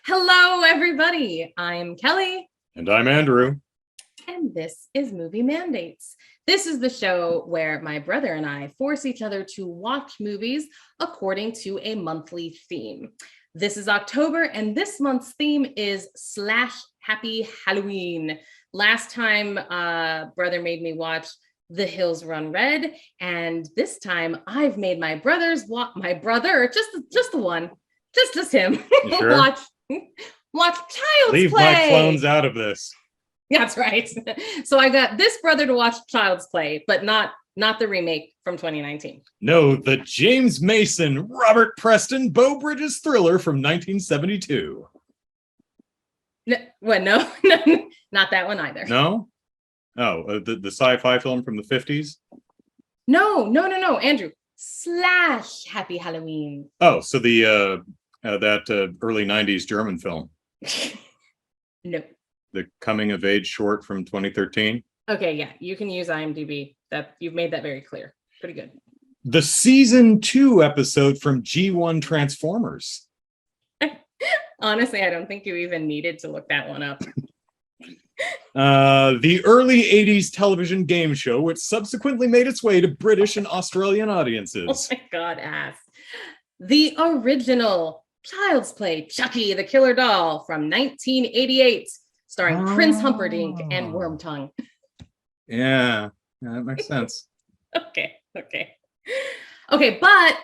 Hello, everybody. I'm Kelly. And I'm Andrew. And this is Movie Mandates. This is the show where my brother and I force each other to watch movies according to a monthly theme. This is October, and this month's theme is /Happy Halloween. Last time, brother made me watch The Hills Run Red, and this time I've made my brother, just the one, just him, sure? watch Child's Leave Play. my clones out of this. That's right. So I got this brother to watch Child's Play, but not the remake from 2019. No, the James Mason, Robert Preston, Beau Bridges thriller from 1972. No, not that one either. No? Oh, the sci-fi film from the 50s? No, Andrew. /Happy Halloween. Oh, so the that early 90s German film. No. The coming-of-age short from 2013? Okay, yeah, you can use IMDb. That you've made that very clear. Pretty good. The season 2 episode from G1 Transformers. Honestly, I don't think you even needed to look that one up. The early 80s television game show, which subsequently made its way to British and Australian audiences. Oh my God, ass. The original Child's Play, Chucky the Killer Doll from 1988, starring Prince Humperdinck and Wormtongue. Yeah, that makes sense. Okay. But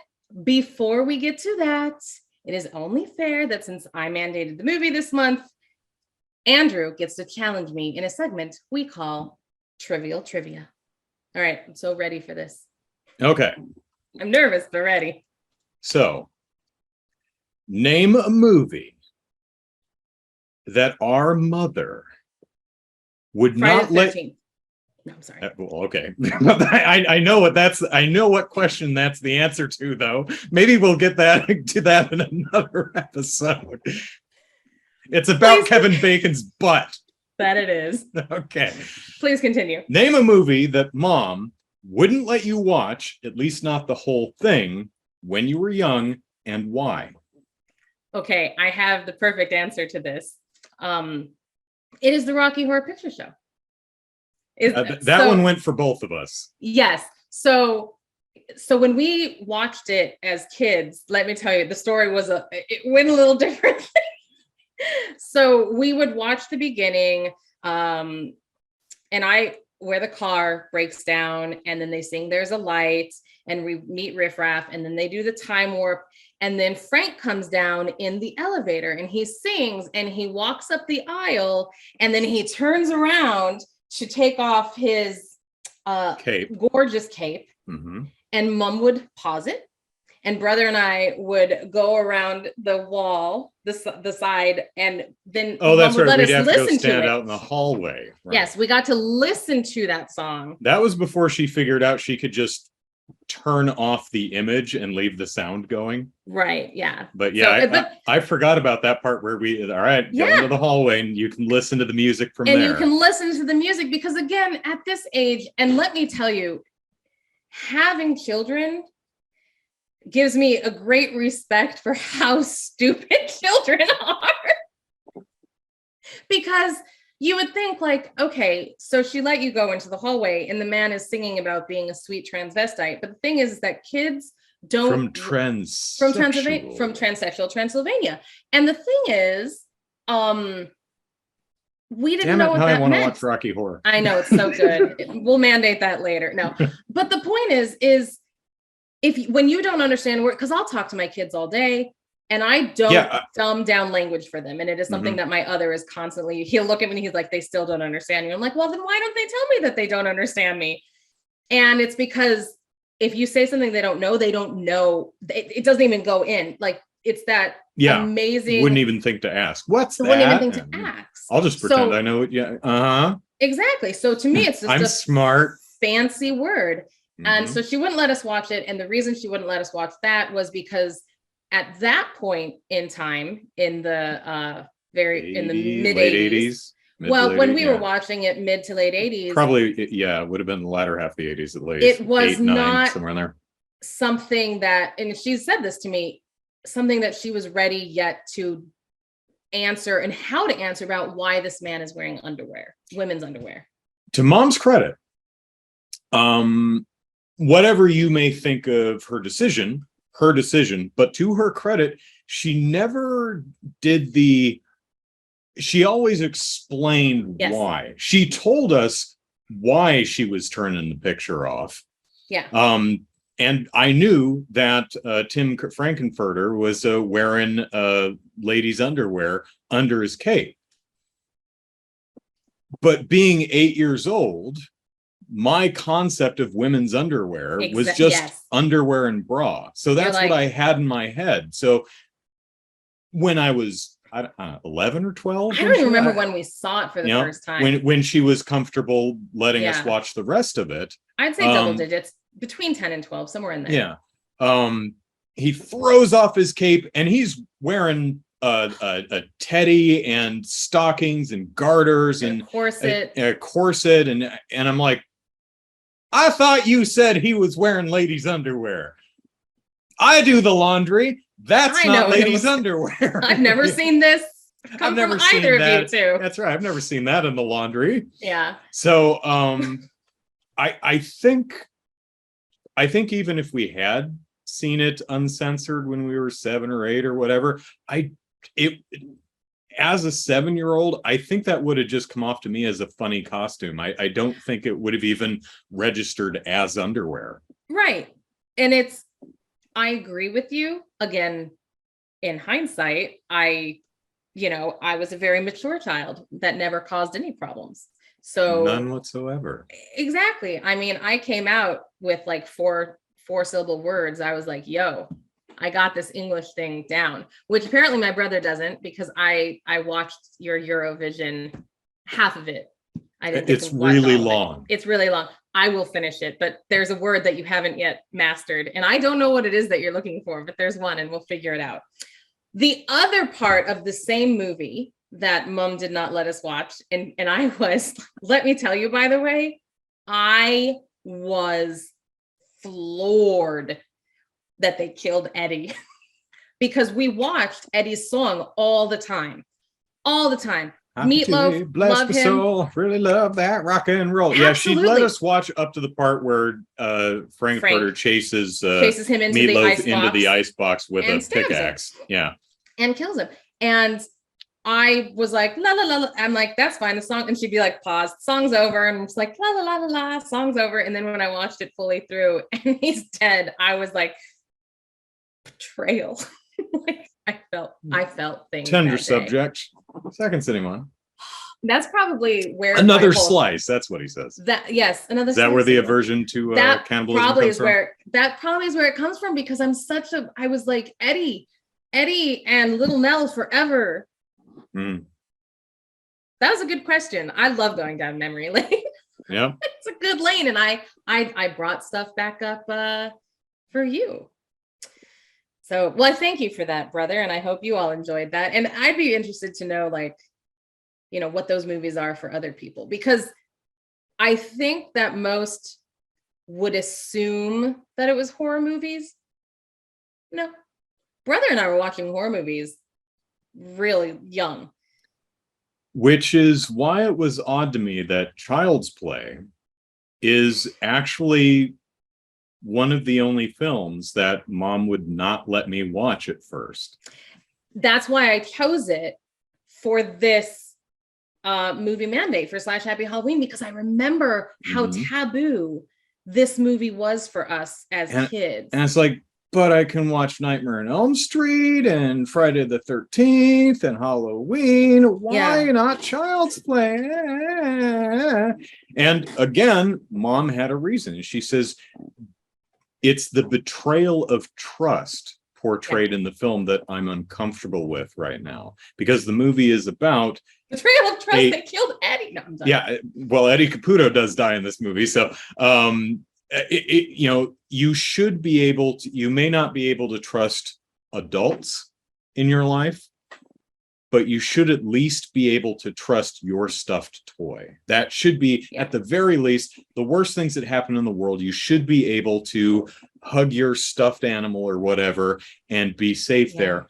before we get to that, it is only fair that since I mandated the movie this month, Andrew gets to challenge me in a segment we call Trivial Trivia. All right, I'm so ready for this. Okay. I'm nervous, but ready. So, name a movie that our mother would Friday not the let. 13th. No, I'm sorry. Well, okay. I know what that's. I know what question that's the answer to, though. Maybe we'll get to that in another episode. It's about Kevin Bacon's butt. That it is. Okay. Please continue. Name a movie that Mom wouldn't let you watch, at least not the whole thing, when you were young, and why? Okay, I have the perfect answer to this. It is the Rocky Horror Picture Show. That one went for both of us. Yes. So when we watched it as kids, let me tell you, the story it went a little different. So we would watch the beginning, and where the car breaks down, and then they sing "There's a Light," and we meet Riff Raff, and then they do the time warp, and then Frank comes down in the elevator, and he sings, and he walks up the aisle, and then he turns around to take off his cape. Gorgeous cape, mm-hmm. And Mom would pause it, and brother and I would go around the wall, the side, and then that's Mom would right. let We'd us have to listen go stand to it. out in the hallway. Right. Yes, we got to listen to that song. That was before she figured out she could just turn off the image and leave the sound going. Right. Yeah. But yeah, I forgot about that part where go into the hallway and you can listen to the music from there. And you can listen to the music because, again, at this age, and let me tell you, having children gives me a great respect for how stupid children are. Because you would think, like, okay, so she let you go into the hallway and the man is singing about being a sweet transvestite. But the thing is that kids don't from transsexual Transylvania. And the thing is, we didn't know what that meant. I want to watch Rocky Horror. I know, it's so good. We'll mandate that later. No, but the point is when you don't understand word, because I'll talk to my kids all day, and I don't dumb down language for them. And it is something that my other is constantly, he'll look at me and he's like, they still don't understand you. I'm like, well, then why don't they tell me that they don't understand me? And it's because if you say something they don't know, it doesn't even go in. Like, it's that amazing. Wouldn't even think to ask. What's that? Wouldn't even think to ask. I'll just pretend I know it. Yeah. Exactly. So to me, it's just I'm smart. Fancy word. And so she wouldn't let us watch it. And the reason she wouldn't let us watch that was because at that point in time, in the in the mid 80s, when we were watching it, mid to late 80s, probably it would have been the latter half of the 80s at least. It was 8, 9, not somewhere in there. Something that, and she said this to me, something that she was ready yet to answer and how to answer about why this man is wearing underwear, women's underwear. To Mom's credit, whatever you may think of her decision, but to her credit, she never did she always explained why. She told us why she was turning the picture off. Yeah. And I knew that Tim Frankenfurter was wearing ladies' underwear under his cape. But being 8 years old, my concept of women's underwear was just underwear and bra. So that's what I had in my head. So when I was 11 or 12, I don't even remember when we saw it for the first time. When she was comfortable letting us watch the rest of it. I'd say double digits, between 10 and 12, somewhere in there. Yeah. He throws off his cape and he's wearing a teddy and stockings and garters and a corset. And I'm like, I thought you said he was wearing ladies' underwear. I do the laundry. That's not ladies' underwear. I've never seen this come from either of you two. That's right. I've never seen that in the laundry. Yeah. So I think even if we had seen it uncensored when we were 7 or 8 or whatever, as a 7-year-old, I think that would have just come off to me as a funny costume. I don't think it would have even registered as underwear. Right. And I agree with you. Again, in hindsight, I was a very mature child that never caused any problems. So none whatsoever. Exactly. I mean, I came out with like four-syllable words. I was like, yo, I got this English thing down, which apparently my brother doesn't, because I watched your Eurovision, half of it. I didn't. It's really long. It's really long. I will finish it, but there's a word that you haven't yet mastered. And I don't know what it is that you're looking for, but there's one and we'll figure it out. The other part of the same movie that Mom did not let us watch, and I was, let me tell you, by the way, I was floored that they killed Eddie because we watched Eddie's song all the time. Meatloaf, bless love the him. Soul, really love that rock and roll. Absolutely. Yeah, she let us watch up to the part where Frankfurter chases him into the ice box with a pickaxe. Yeah, and kills him. And I was like, la la la la. I'm like, that's fine. The song, and she'd be like, pause, song's over, and it's like, la la la la la, song's over. And then when I watched it fully through, and he's dead, I was like, betrayal. Like I felt things. Tender subject. Second sitting one. That's probably where another slice. That's what he says. Another. Is that where the aversion to cannibalism probably is where that probably is where it comes from, because I was like Eddie and Little Nell forever. Mm. That was a good question. I love going down memory lane. Yeah, it's a good lane, and I brought stuff back up for you. So, well, thank you for that, brother. And I hope you all enjoyed that. And I'd be interested to know, like, what those movies are for other people, because I think that most would assume that it was horror movies. No, brother and I were watching horror movies really young. Which is why it was odd to me that Child's Play is actually one of the only films that Mom would not let me watch at first. That's why I chose it for this movie mandate for Slash Happy Halloween, because I remember how taboo this movie was for us as kids. And it's like, but I can watch Nightmare on Elm Street and Friday the 13th and Halloween. Why not Child's Play? And again, Mom had a reason. She says, it's the betrayal of trust portrayed in the film that I'm uncomfortable with right now, because the movie is about betrayal of trust that killed Eddie. No, well, Eddie Caputo does die in this movie, so you should be able to. You may not be able to trust adults in your life, but you should at least be able to trust your stuffed toy. That should be, at the very least, the worst things that happen in the world. You should be able to hug your stuffed animal or whatever and be safe there.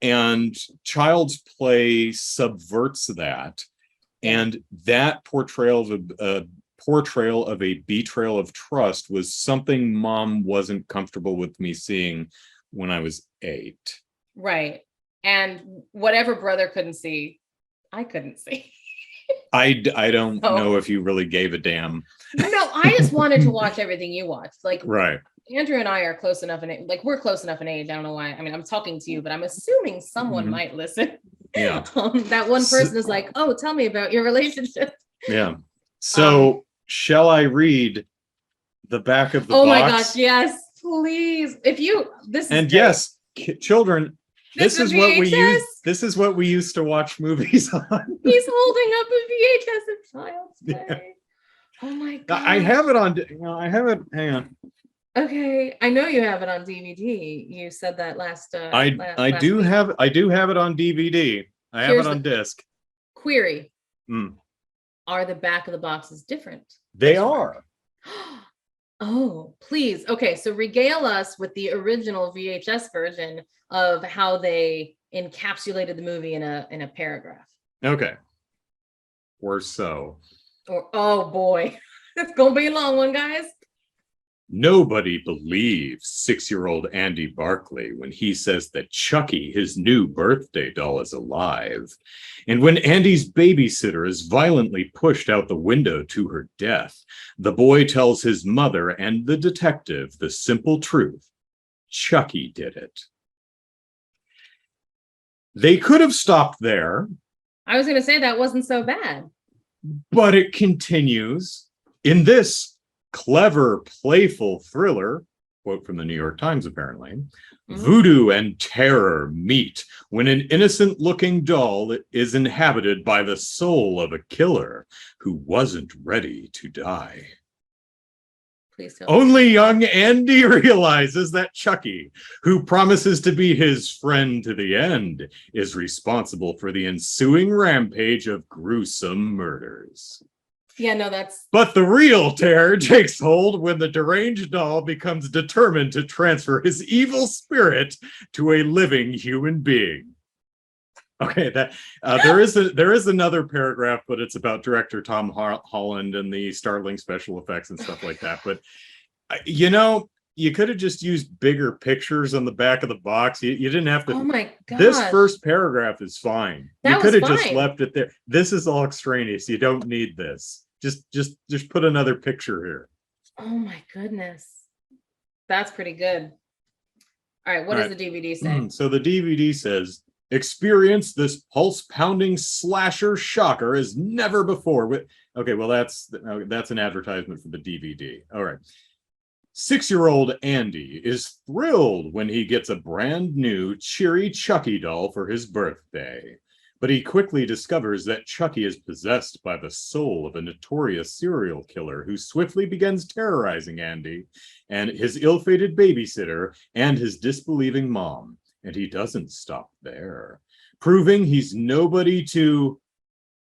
and Child's Play subverts that, and that portrayal of a betrayal of trust was something Mom wasn't comfortable with me seeing when I was 8. Right. And whatever brother couldn't see, I couldn't see. I don't know if you really gave a damn. No, I just wanted to watch everything you watched. Like, right. Andrew and I are close enough in like we're close enough in age. I don't know why. I mean, I'm talking to you, but I'm assuming someone might listen. Yeah. That one person is like, "Oh, tell me about your relationship." Yeah. So, shall I read the back of the box? Oh my gosh, yes, please. If you this is and great. Yes, children, this is what we VHS. use. This is what we used to watch movies on. He's holding up a VHS of Child's Play. Yeah. Oh my god. I have it on. I have it. Hang on. Okay, I know you have it on DVD. You said that last. I do week. have it on DVD. I have it on disc. Query: Mm. Are the back of the boxes different? They are. Oh, please. Okay, so regale us with the original VHS version of how they encapsulated the movie in a paragraph. Okay. Or so. Or oh boy, it's gonna be a long one, guys. Nobody believes 6-year-old Andy Barclay when he says that Chucky, his new birthday doll, is alive. And when Andy's babysitter is violently pushed out the window to her death, the boy tells his mother and the detective the simple truth: Chucky did it. They could have stopped there. I was going to say that wasn't so bad. But it continues. In this clever, playful thriller, quote from the New York Times apparently, voodoo and terror meet when an innocent-looking doll is inhabited by the soul of a killer who wasn't ready to die. Please tell Only young Andy realizes that Chucky, who promises to be his friend to the end, is responsible for the ensuing rampage of gruesome murders. Yeah, no, that's... But the real terror takes hold when the deranged doll becomes determined to transfer his evil spirit to a living human being. Okay, that there is another paragraph, but it's about director Tom Holland and the startling special effects and stuff like that. But you know, you could have just used bigger pictures on the back of the box. You didn't have to. Oh my god! This first paragraph is fine. You could have just left it there. This is all extraneous. You don't need this. Just put another picture here. Oh my goodness, that's pretty good. All right, what does the DVD say? So the DVD says, experience this pulse-pounding slasher shocker as never before. Okay, well, that's an advertisement for the DVD. All right. 6-year-old Andy is thrilled when he gets a brand new, cheery Chucky doll for his birthday. But he quickly discovers that Chucky is possessed by the soul of a notorious serial killer who swiftly begins terrorizing Andy and his ill-fated babysitter and his disbelieving mom. And he doesn't stop there, proving he's nobody to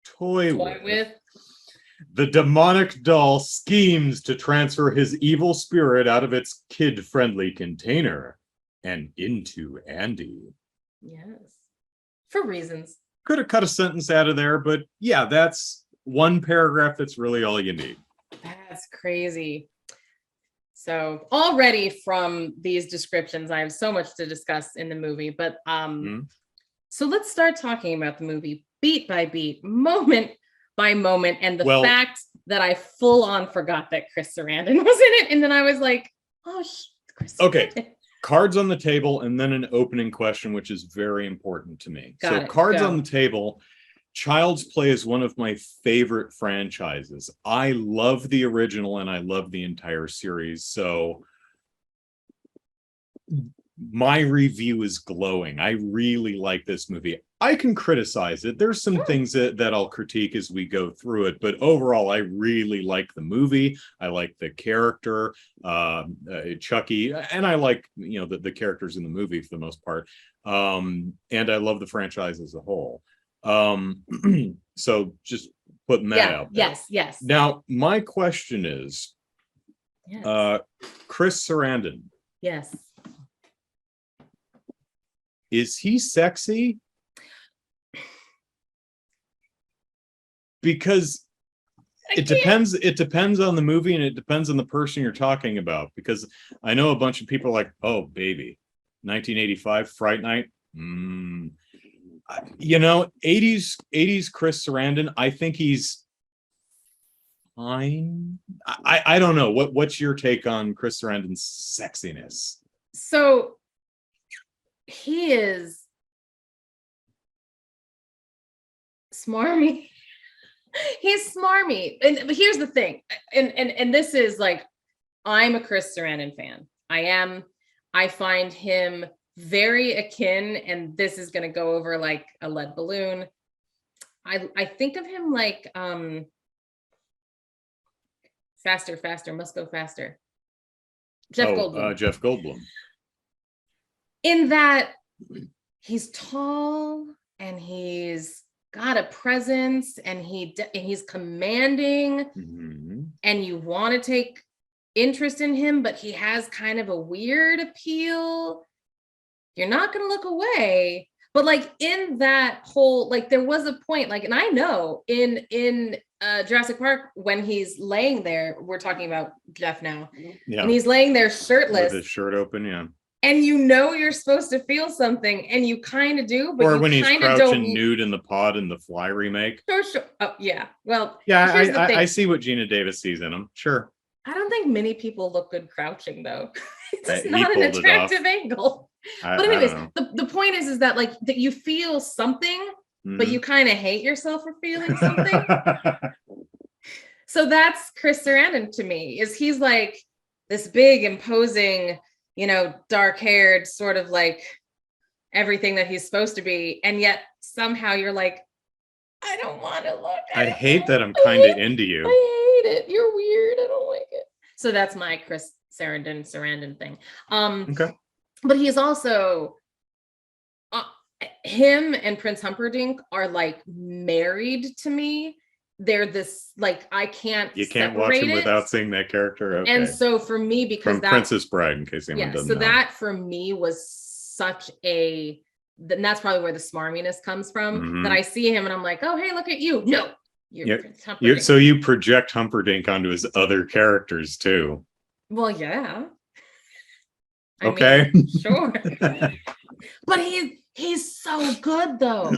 toy with. The demonic doll schemes to transfer his evil spirit out of its kid-friendly container and into Andy. Yes. For reasons. Could have cut a sentence out of there, but yeah, that's one paragraph. That's really all you need. That's crazy. So already from these descriptions, I have so much to discuss in the movie, but so let's start talking about the movie beat by beat, moment by moment, and the fact that I full on forgot that Chris Sarandon was in it, and then I was like, oh, Chris. Okay. Cards on the table, and then an opening question, which is very important to me. Cards on the table. Child's Play is one of my favorite franchises. I love the original and I love the entire series. So my review is glowing. I really like this movie. I can criticize it. There's some things that I'll critique as we go through it, but overall, I really like the movie. I like the character, Chucky, and I like, the characters in the movie for the most part. And I love the franchise as a whole. So just putting that out there. Yes. Now, my question is, Chris Sarandon. Yes. is he sexy? Because it depends on the movie, and it depends on the person you're talking about. Because I know a bunch of people are like, oh baby, 1985 Fright Night. 80s Chris Sarandon, I think he's fine. I don't know. What's your take on Chris Sarandon's sexiness? So he is smarmy. He's smarmy. But here's the thing. And this is like, I'm a Chris Sarandon fan. I find him very akin, and this is going to go over like a lead balloon. I think of him like faster, must go faster. Jeff Goldblum. Jeff Goldblum. In that he's tall and he's got a presence, and he's commanding, and you want to take interest in him, but he has kind of a weird appeal. You're not going to look away. But like in that whole, like there was a point, like, and I know in Jurassic Park, when he's laying there, we're talking about Jeff now, and he's laying there shirtless with his shirt open, and you're supposed to feel something, and you kind of do, but or you when he's crouching don't... nude in the pod in the Fly remake. Sure. Oh yeah. Well, yeah, I see what Gina Davis sees in him. Sure. I don't think many people look good crouching though. It's not an attractive angle. But anyways, the point is that like that you feel something, but you kind of hate yourself for feeling something. So that's Chris Sarandon to me. Is he's like this big, imposing, dark-haired, sort of like everything that he's supposed to be, and yet somehow you're like, I don't want to look. I hate that I'm kind of into you. I hate it. You're weird. I don't like it. So that's my Chris Sarandon thing. Okay. But he's also him and Prince Humperdinck are like married to me. They're this like I can't. You can't watch him without seeing that character. Okay. And so for me, because from Princess Bride, in case anyone doesn't know. That for me was such a. And that's probably where the smarminess comes from. That I see him and I'm like, oh hey, look at you. No, so you project Humperdinck onto his other characters too. Well, yeah. Okay. Sure. But he's so good though.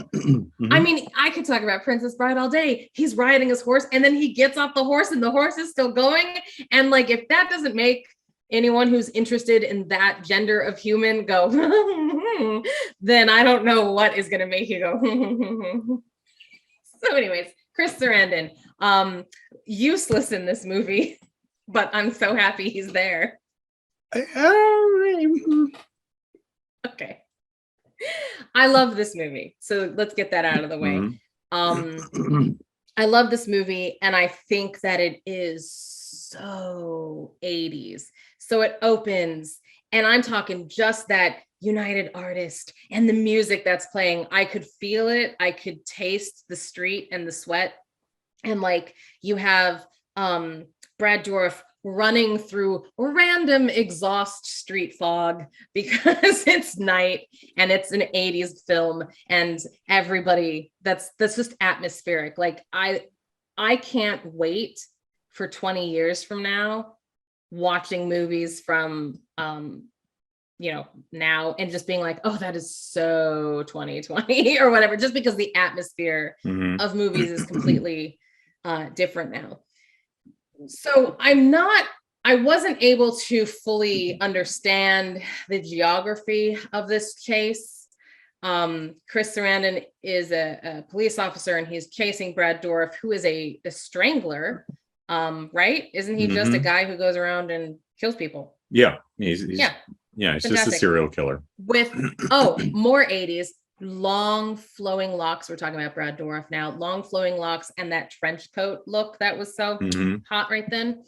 I mean, I could talk about Princess Bride all day. He's riding his horse and then he gets off the horse and the horse is still going. And like, if that doesn't make anyone who's interested in that gender of human go, then I don't know what is going to make you go. So anyways, Chris Sarandon, useless in this movie, but I'm so happy he's there. Okay. I love this movie. So let's get that out of the way. I love this movie, and I think that it is so 80s. So it opens, and I'm talking just that United Artist and the music that's playing. I could feel it. I could taste the street and the sweat. And like you have Brad Dourif running through random exhaust street fog because it's night and it's an 80s film, and everybody that's just atmospheric. Like I can't wait for 20 years from now watching movies from now and just being like, oh, that is so 2020 or whatever, just because the atmosphere of movies is completely different now. So I wasn't able to fully understand the geography of this chase. Chris Sarandon is a police officer, and he's chasing Brad Dourif, who is a strangler, right? Isn't he just a guy who goes around and kills people? Yeah, he's just a serial killer. With more 80s. Long flowing locks. We're talking about Brad Dourif now. Long flowing locks and that trench coat look that was so hot right then.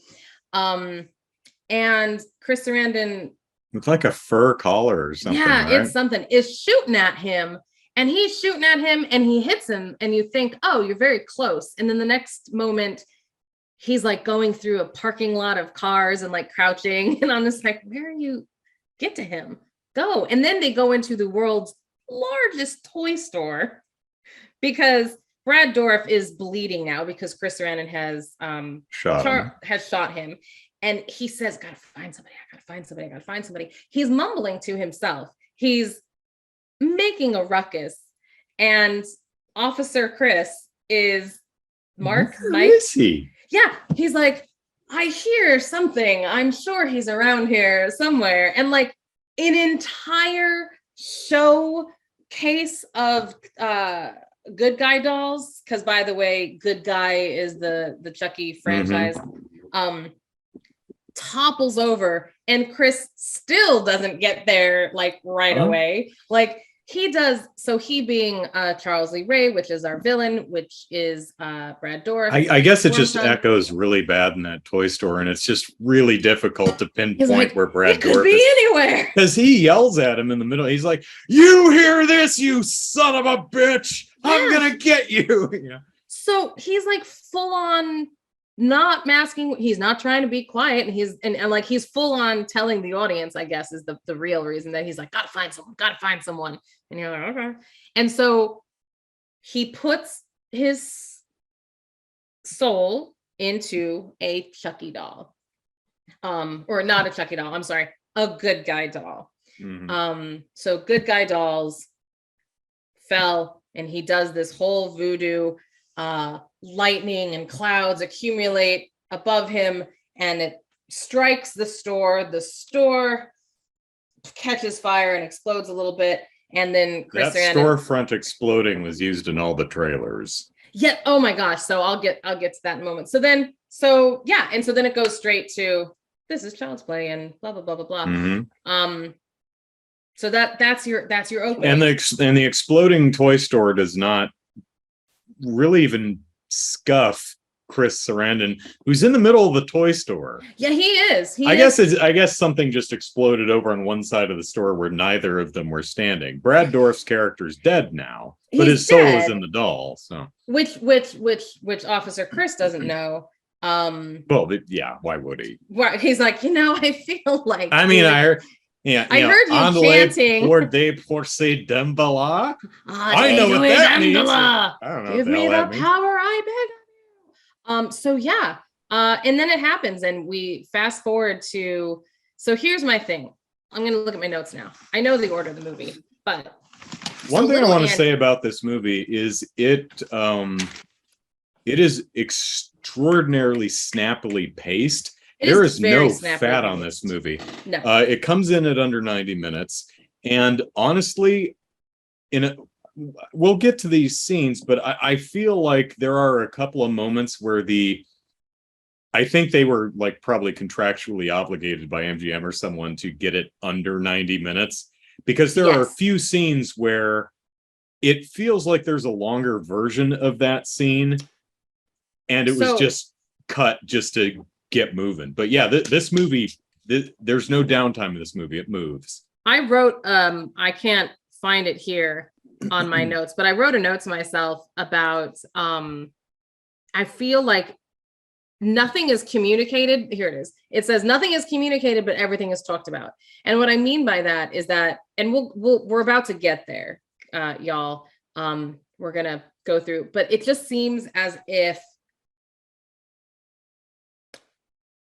And Chris Sarandon, it's like a fur collar or something. Yeah, right? It's something. Is shooting at him, and he's shooting at him, and he hits him, and you think, oh, you're very close. And then the next moment, he's like going through a parking lot of cars and like crouching, and I'm just like, where are you? Get to him, go. And then they go into the world's largest toy store because Brad Dourif is bleeding now because Chris Sarandon has shot him. And he says, gotta find somebody, I gotta find somebody, I gotta find somebody. He's mumbling to himself. He's making a ruckus. And Officer Chris is Mike. Is he? Yeah, he's like, I hear something. I'm sure he's around here somewhere. And like an entire showcase of good guy dolls, because by the way, Good Guy is the Chucky franchise, topples over, and Chris still doesn't get there like right away. Like he does. So he being Charles Lee Ray, which is our villain, which is Brad Dourif. I guess it just echoes really bad in that toy store, and it's just really difficult to pinpoint like, where Brad Dourif be anywhere, because he yells at him in the middle. He's like, "You hear this, you son of a bitch! I'm gonna get you!" Yeah. So he's like full on not masking. He's not trying to be quiet, and he's full on telling the audience, I guess, is the real reason that he's like, gotta find someone. And you're like, okay. And so he puts his soul into a Chucky doll. Or not a Chucky doll, I'm sorry, a Good Guy doll. So Good Guy dolls fell, and he does this whole voodoo, lightning and clouds accumulate above him, and it strikes the store. The store catches fire and explodes a little bit. And then Chris that storefront exploding was used in all the trailers. Yeah. Oh my gosh. So I'll get to that in a moment. So then it goes straight to this is Child's Play and blah blah blah blah blah. So that's your opening. And the exploding toy store does not really even scuff Chris Sarandon, who's in the middle of the toy store. Yeah, he is. I guess something just exploded over on one side of the store where neither of them were standing. Brad Dourif's character's dead now, but his soul is in the doll. So which Officer Chris doesn't know. Well, yeah, why would he? Right, he's like, I feel like. I mean, I heard you chanting. I know what that means. I don't know. Give me the power, I beg. So yeah, and then it happens, and we fast forward to. So here's my thing. I'm gonna look at my notes now. I know the order of the movie, but one thing I want to say about this movie is it is extraordinarily snappily paced. There is no fat on this movie. No, it comes in at under 90 minutes, and honestly, we'll get to these scenes, but I feel like there are a couple of moments where I think they were like probably contractually obligated by MGM or someone to get it under 90 minutes, because there are a few scenes where it feels like there's a longer version of that scene, and it was just cut just to get moving. But yeah, this movie, there's no downtime in this movie. It moves. I wrote, I can't find it here on my notes, but I wrote a note to myself about I feel like nothing is communicated. Here it is. It says nothing is communicated, but everything is talked about. And what I mean by that is that, and we're about to get there, y'all. We're gonna go through, but it just seems as if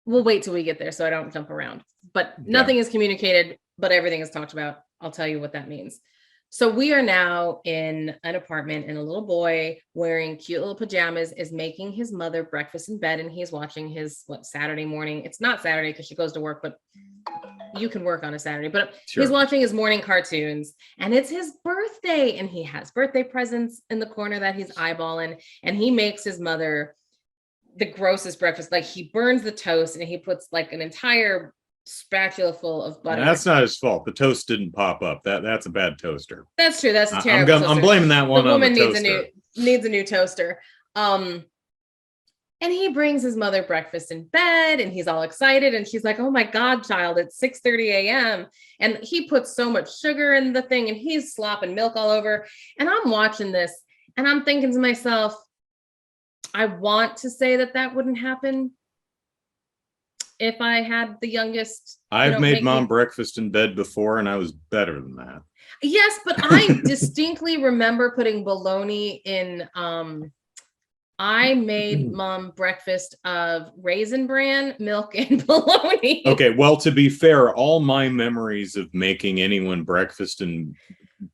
we'll wait till we get there so I don't jump around. But nothing is communicated, but everything is talked about. I'll tell you what that means. So we are now in an apartment, and a little boy wearing cute little pajamas is making his mother breakfast in bed, and he's watching his Saturday morning. It's not Saturday because she goes to work, but you can work on a Saturday. But he's watching his morning cartoons, and it's his birthday, and he has birthday presents in the corner that he's eyeballing, and he makes his mother the grossest breakfast. Like he burns the toast, and he puts like an entire spatula full of butter. That's not his fault. The toast didn't pop up. That's a bad toaster. That's true. That's a terrible toaster. I'm blaming that one on the toaster. Needs a new toaster. And he brings his mother breakfast in bed, and he's all excited, and she's like, "Oh my God, child, it's 6:30 a.m." And he puts so much sugar in the thing, and he's slopping milk all over. And I'm watching this, and I'm thinking to myself, I want to say that wouldn't happen. if I had the youngest. I've made make mom me- breakfast in bed before, and I was better than that. Yes, but I distinctly remember putting bologna in. I made mom breakfast of Raisin Bran, milk, and bologna. Okay, well, to be fair, all my memories of making anyone breakfast in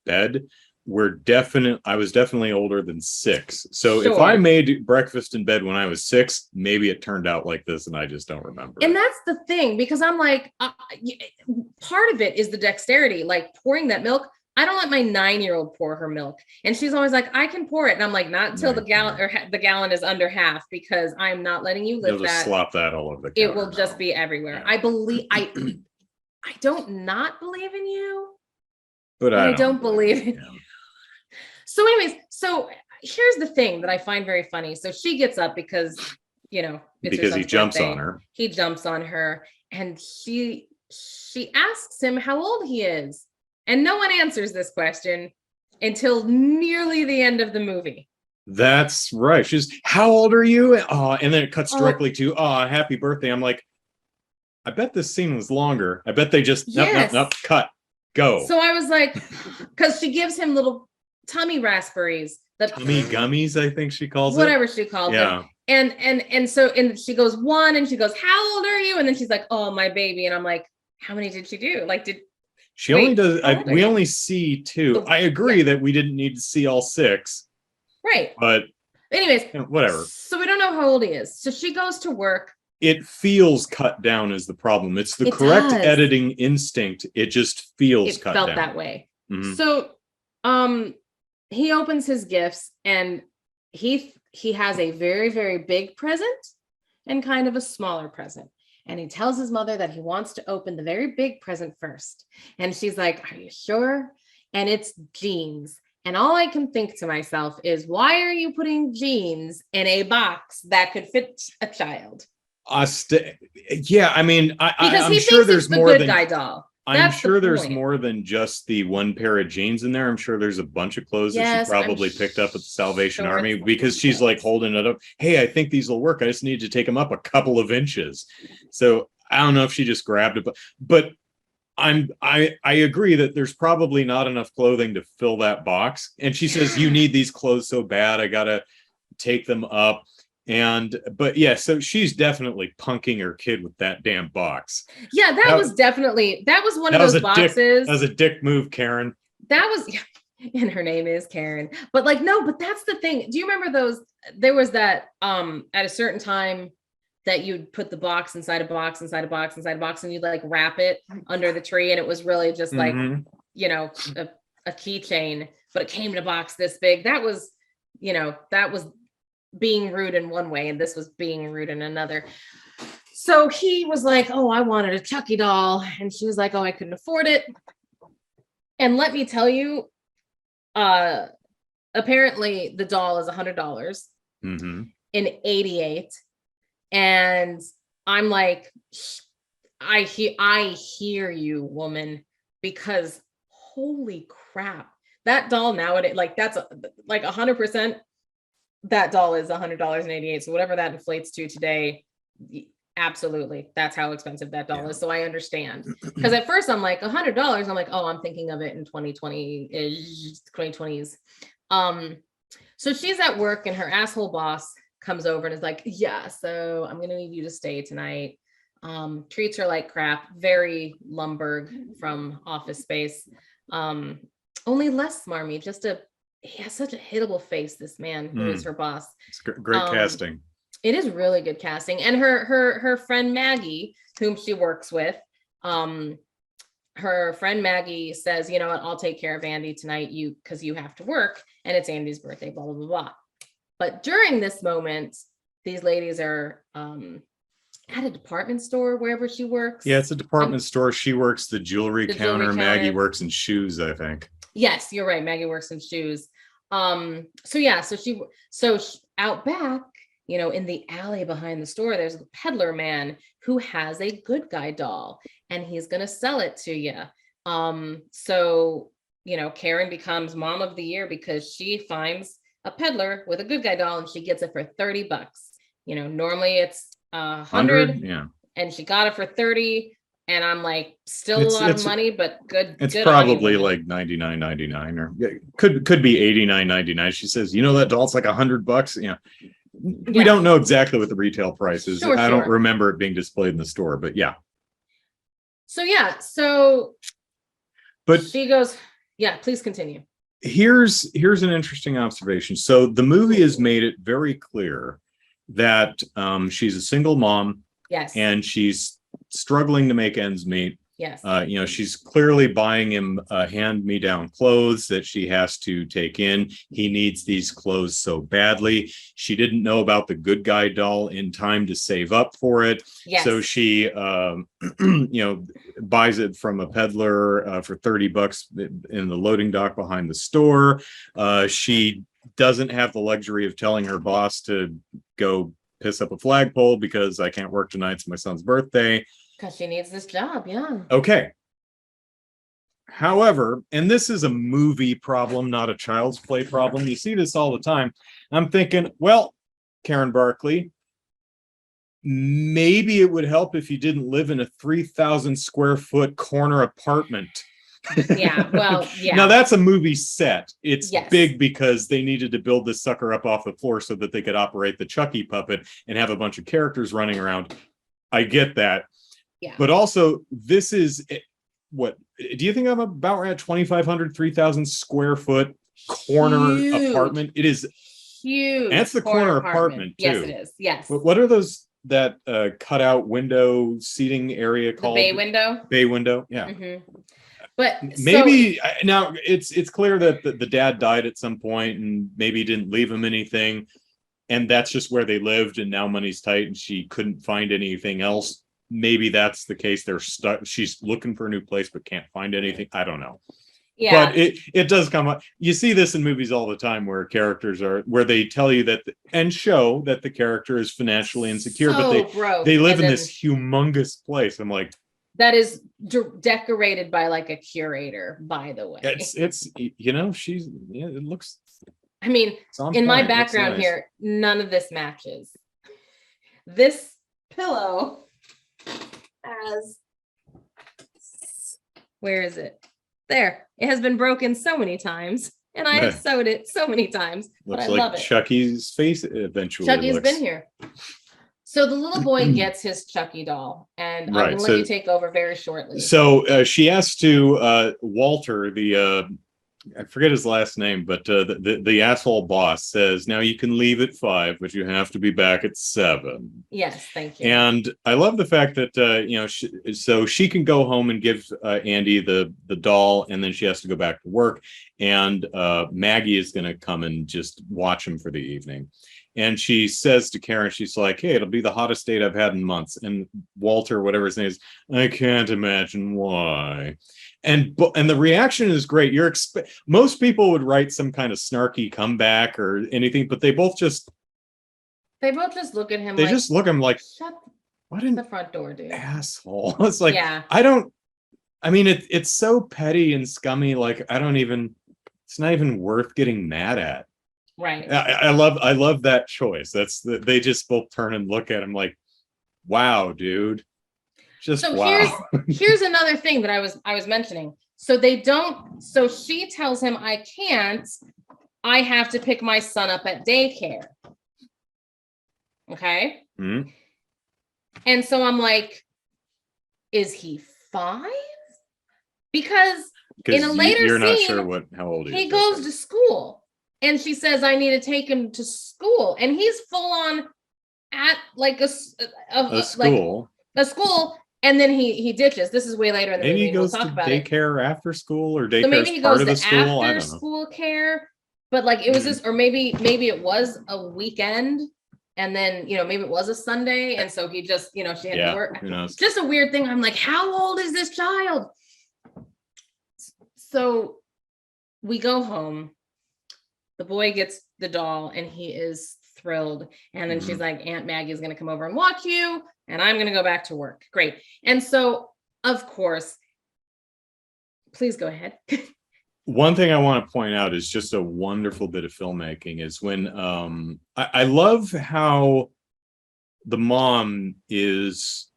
bed I was definitely older than 6. So if I Sure. made breakfast in bed when I was 6, maybe it turned out like this and I just don't remember. And that's the thing, because I'm like, part of it is the dexterity, like pouring that milk. I don't let my 9-year-old pour her milk. And she's always like, I can pour it. And I'm like, not until the gallon or the gallon is under half, because I'm not letting you lift You'll just that. slop that all over the It counter will just now. be everywhere. Yeah. I don't not believe in you, But I don't believe in you. So anyways, so here's the thing that I find very funny. So she gets up because, it's her Because he son's jumps birthday. on her. He jumps on her, and she asks him how old he is. And no one answers this question until nearly the end of the movie. That's right. She's, how old are you? And then it cuts directly to, happy birthday. I'm like, I bet this scene was longer. I bet they just, nope, cut, go. So I was like, because she gives him little tummy raspberries. Tummy gummies, I think she calls whatever she called them. And so she goes 1, and she goes, how old are you? And then she's like, oh, my baby. And I'm like, how many did she do? Like, she only does, we only see 2. I agree that we didn't need to see all 6. Right. But anyways, whatever. So we don't know how old he is. So she goes to work. It feels cut down is the problem. It's the correct editing instinct. It just feels cut down. It felt that way. Mm-hmm. So he opens his gifts, and he has a very, very big present and kind of a smaller present. And he tells his mother that he wants to open the very big present first. And she's like, are you sure? And it's jeans. And all I can think to myself is, why are you putting jeans in a box that could fit a child? Yeah, I mean, I'm sure there's more than guy doll. I'm sure there's more than just the one pair of jeans in there. I'm sure there's a bunch of clothes that she probably picked up at the Salvation Army, because she's like holding it up. Hey, I think these will work. I just need to take them up a couple of inches. So I don't know if she just grabbed it, but I agree that there's probably not enough clothing to fill that box. And she says, you need these clothes so bad, I gotta take them up. But yeah, so she's definitely punking her kid with that damn box. Yeah, that was one of those boxes. That was a dick move, Karen. And her name is Karen. But but that's the thing. Do you remember those? There was that at a certain time that you'd put the box inside a box, inside a box, inside a box, and you'd wrap it under the tree, and it was really just a keychain, but it came in a box this big. That was being rude in one way, and this was being rude in another. So he was like, oh, I wanted a Chucky doll. And she was like, oh, I couldn't afford it. And let me tell you, apparently the doll is $100 in '88. And I'm like, I hear you, woman, because holy crap, that doll nowadays, that's 100%. That doll is $100.88. So whatever that inflates to today, absolutely, that's how expensive that doll is. So I understand, because at first I'm like $100. I'm like, oh, I'm thinking of it in 2020s. So she's at work, and her asshole boss comes over and is like, yeah, so I'm gonna need you to stay tonight. Treats her like crap. Very Lumbergh from Office Space. Only less smarmy. He has such a hittable face, this man who is her boss. It's great casting. It is really good casting. And her friend Maggie, whom she works with, her friend Maggie says, you know what, I'll take care of Andy tonight, because you have to work, and it's Andy's birthday, blah, blah, blah, blah. But during this moment, these ladies are at a department store wherever she works. Yeah, it's a department store. She works the jewelry counter. Maggie works in shoes, I think. Yes, you're right. Maggie works in shoes. So out back, in the alley behind the store, there's a peddler man who has a good guy doll, and he's going to sell it to you. So Karen becomes mom of the year because she finds a peddler with a good guy doll, and she gets it for $30. Normally it's 100. Yeah. and she got it for 30. And I'm like, still a lot of money, but good. It's good probably on you, like $99.99 or could be $89.99. She says, you know, that doll's like $100. You know, we don't know exactly what the retail price is. I don't remember it being displayed in the store, but yeah. So but she goes, yeah, please continue. Here's an interesting observation. So the movie has made it very clear that she's a single mom. Yes. And she's struggling to make ends meet. Yes. You know, she's clearly buying him hand-me-down clothes that she has to take in. He needs these clothes so badly. She didn't know about the good guy doll in time to save up for it. Yes. So she, you know, buys it from a peddler for $30 in the loading dock behind the store. She doesn't have the luxury of telling her boss to go piss up a flagpole because I can't work tonight. It's my son's birthday. Because she needs this job, yeah. Okay. However, and this is a movie problem, not a child's play problem. You see this all the time. I'm thinking, well, Karen Barkley, maybe it would help if you didn't live in a 3,000 square foot corner apartment. Yeah, well, yeah. Now that's a movie set. It's big because they needed to build this sucker up off the floor so that they could operate the Chucky puppet and have a bunch of characters running around. I get that. Yeah. But also, this is what do you think I'm about right at 2,500, 3,000 square foot corner apartment? It is huge. That's the corner apartment too. Yes, it is. Yes. What are those that cutout window seating area called? The bay window. Bay window. Yeah. Mm-hmm. But maybe now it's clear that the dad died at some point and maybe he didn't leave him anything, and that's just where they lived, and now money's tight and she couldn't find anything else. Maybe that's the case. They're stuck. She's looking for a new place but can't find anything. I don't know. Yeah. But it does come up. You see this in movies all the time where characters are where they tell you that and show that the character is financially insecure, but they live in this humongous place. I'm like, that is decorated by like a curator, by the way. It's you know, it looks. I mean, in my background here, none of this matches. This pillow has, where is it? There. It has been broken so many times, and I have sewed it so many times. Looks but I like love it. Chucky's face eventually. Chucky's been here. So the little boy gets his Chucky doll, and I'm going to let you take over very shortly. So she asks to Walter, I forget his last name, but the asshole boss says, now you can leave at 5, but you have to be back at 7. Yes, thank you. And I love the fact that, you know, so she can go home and give Andy the doll, and then she has to go back to work. And Maggie is going to come and just watch him for the evening. And she says to Karen, she's like, hey, it'll be the hottest date I've had in months. And Walter, whatever his name is, I can't imagine why. And the reaction is great. Most people would write some kind of snarky comeback or anything, but they both just look at him. They just look at him like, shut what in the front door, dude? Asshole. It's like, I mean, it's so petty and scummy. Like, it's not even worth getting mad at. Right. I love that choice. They just both turn and look at him like, wow, dude. Just so wow. here's another thing that I was mentioning. So she tells him, I can't, I have to pick my son up at daycare. Okay. Mm-hmm. And so I'm like, is he 5? Because in a later you're not scene, sure how old he is. He goes to school. And she says, I need to take him to school. And he's full on at like a school. Like a school. And then he ditches. This is way later in the movie. Maybe he goes to daycare after school, or daycare maybe he part goes of the to school. After school care. But like it was this, or maybe it was a weekend. And then, you know, maybe it was a Sunday. And so he just, you know, she had to work. Who knows? Just a weird thing. I'm like, how old is this child? So we go home. The boy gets the doll and he is thrilled. And then she's like, Aunt Maggie is going to come over and watch you, and I'm going to go back to work. Great. And so, of course, please go ahead. One thing I want to point out is just a wonderful bit of filmmaking is when I love how the mom is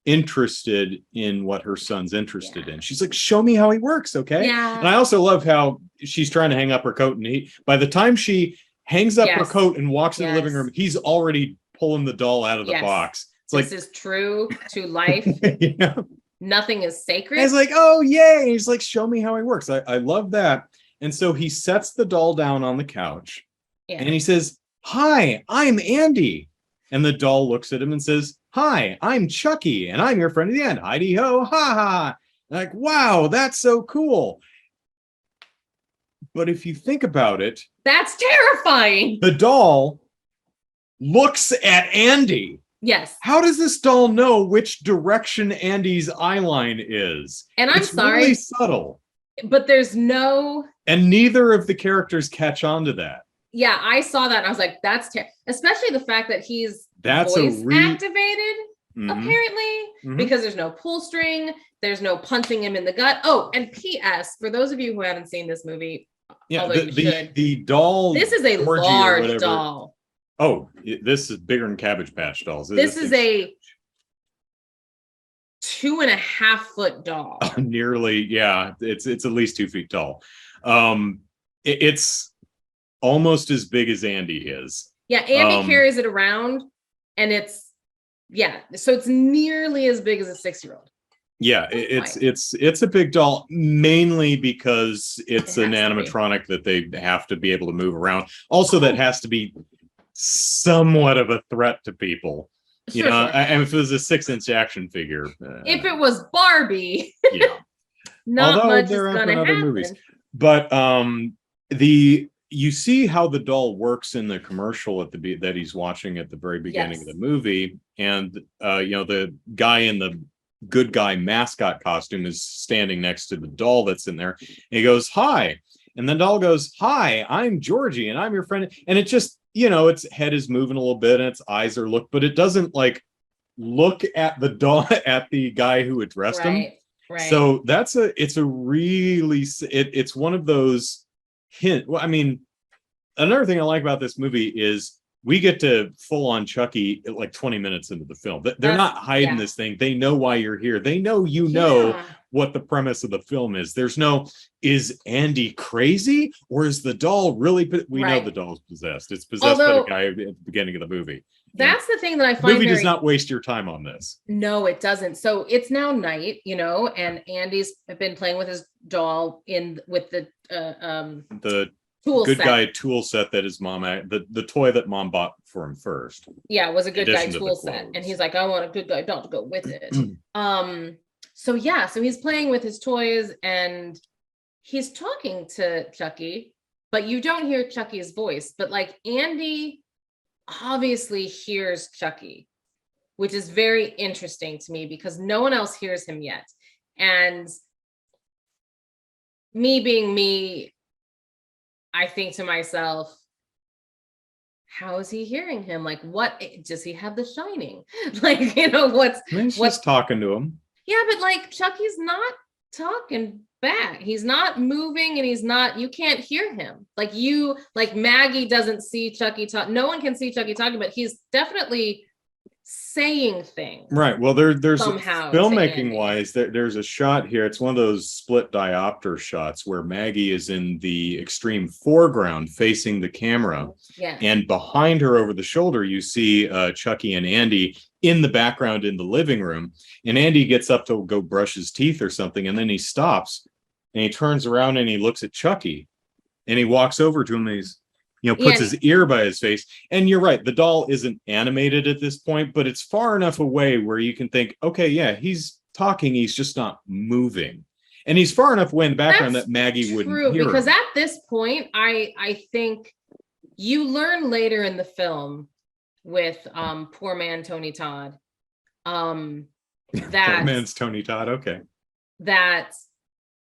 interested in what her son's interested in. She's like, show me how he works, okay? Yeah. And I also love how she's trying to hang up her coat, and by the time she hangs up her coat and walks in the living room, he's already pulling the doll out of the box. It's this is true to life. Yeah. Nothing is sacred. And it's like, oh yay. And he's like, show me how he works. I love that. And so he sets the doll down on the couch and he says, hi, I'm Andy. And the doll looks at him and says, hi, I'm Chucky, and I'm your friend at the end. Heidi ho, ha ha. Like, wow, that's so cool. But if you think about it, that's terrifying. The doll looks at Andy. Yes. How does this doll know which direction Andy's eye line is? And I'm sorry. Really subtle. But there's no... And neither of the characters catch on to that. Yeah, I saw that and I was like, that's terrible. Especially the fact that he's voice activated, apparently, because there's no pull string, there's no punching him in the gut. Oh, and P.S. for those of you who haven't seen this movie, the doll. This is a large doll. Oh, this is bigger than Cabbage Patch dolls. This is a 2.5 foot doll. Nearly, yeah. It's at least 2 feet tall. It's almost as big as Andy is. Yeah, Andy carries it around, and so it's nearly as big as a 6-year-old. Yeah, it's a big doll, mainly because it's an animatronic that they have to be able to move around. Also, that has to be somewhat of a threat to people. You know, and if it was a 6-inch action figure, if it was Barbie, yeah, not much is gonna happen. Movies. But you see how the doll works in the commercial that he's watching at the very beginning of the movie, and the guy in the good guy mascot costume is standing next to the doll that's in there. And he goes, hi, and the doll goes, hi, I'm Georgie, and I'm your friend, and it just, its head is moving a little bit and its eyes are but it doesn't like look at the doll at the guy who addressed him. Right. So it's one of those hint. Well, I mean, another thing I like about this movie is we get to full on Chucky at like 20 minutes into the film. They're not hiding this thing. They know why you're here. They know know what the premise of the film is. There's no, is Andy crazy or is the doll really? We know the doll's possessed. It's possessed by the guy at the beginning of the movie. That's the thing that I find. The movie does not waste your time on this. No, it doesn't. So it's now night, and Andy's been playing with his doll with the tool good set. Guy tool set that his mom, the toy that mom bought for him first. Yeah, it was a good guy tool set, and he's like, I want a good guy doll to go with it. So he's playing with his toys and he's talking to Chucky, but you don't hear Chucky's voice. But like Andy obviously hears Chucky, which is very interesting to me because no one else hears him yet. And me being me, I think to myself, how is he hearing him? Like, what does he have the shining? Like, He's just talking to him. Yeah, but like Chucky's not talking back. He's not moving and you can't hear him. Like Maggie doesn't see Chucky talk. No one can see Chucky talking, but he's definitely saying things. Right. Well, there's filmmaking wise, there's a shot here. It's one of those split diopter shots where Maggie is in the extreme foreground facing the camera. Yeah. And behind her over the shoulder, you see Chucky and Andy in the background in the living room. And Andy gets up to go brush his teeth or something. And then he stops and he turns around and he looks at Chucky and he walks over to him and he's, puts his ear by his face. And you're right, the doll isn't animated at this point, but it's far enough away where you can think, okay, yeah, he's talking, he's just not moving. And he's far enough away in the background that Maggie wouldn't hear because him. At this point, I think you learn later in the film with poor man Tony Todd, that poor man's Tony Todd, okay. That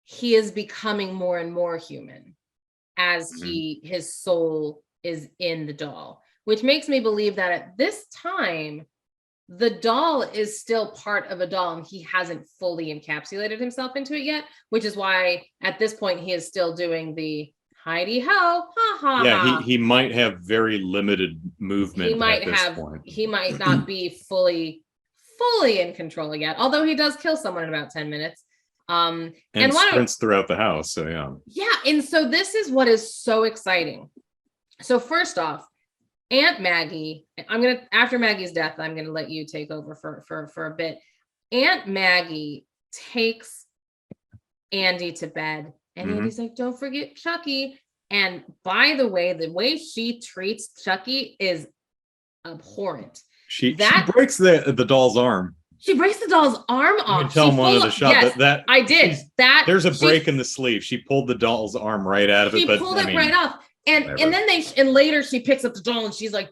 he is becoming more and more human as his soul is in the doll, which makes me believe that at this time, the doll is still part of a doll and he hasn't fully encapsulated himself into it yet, which is why at this point he is still doing the Heidi ho, ha ha. Yeah, he might have very limited movement. He might not be fully fully in control yet, although he does kill someone in about 10 minutes. And sprints throughout the house. So yeah. And so this is what is so exciting. So first off, Aunt Maggie, after Maggie's death, I'm gonna let you take over for a bit. Aunt Maggie takes Andy to bed, and Andy's like, don't forget Chucky. And by the way she treats Chucky is abhorrent. She breaks the doll's arm. She breaks the doll's arm off. You can tell one of the shots that I did. There's a break in the sleeve. She pulled the doll's arm right out of it. She pulled it right off. And then later she picks up the doll and she's like,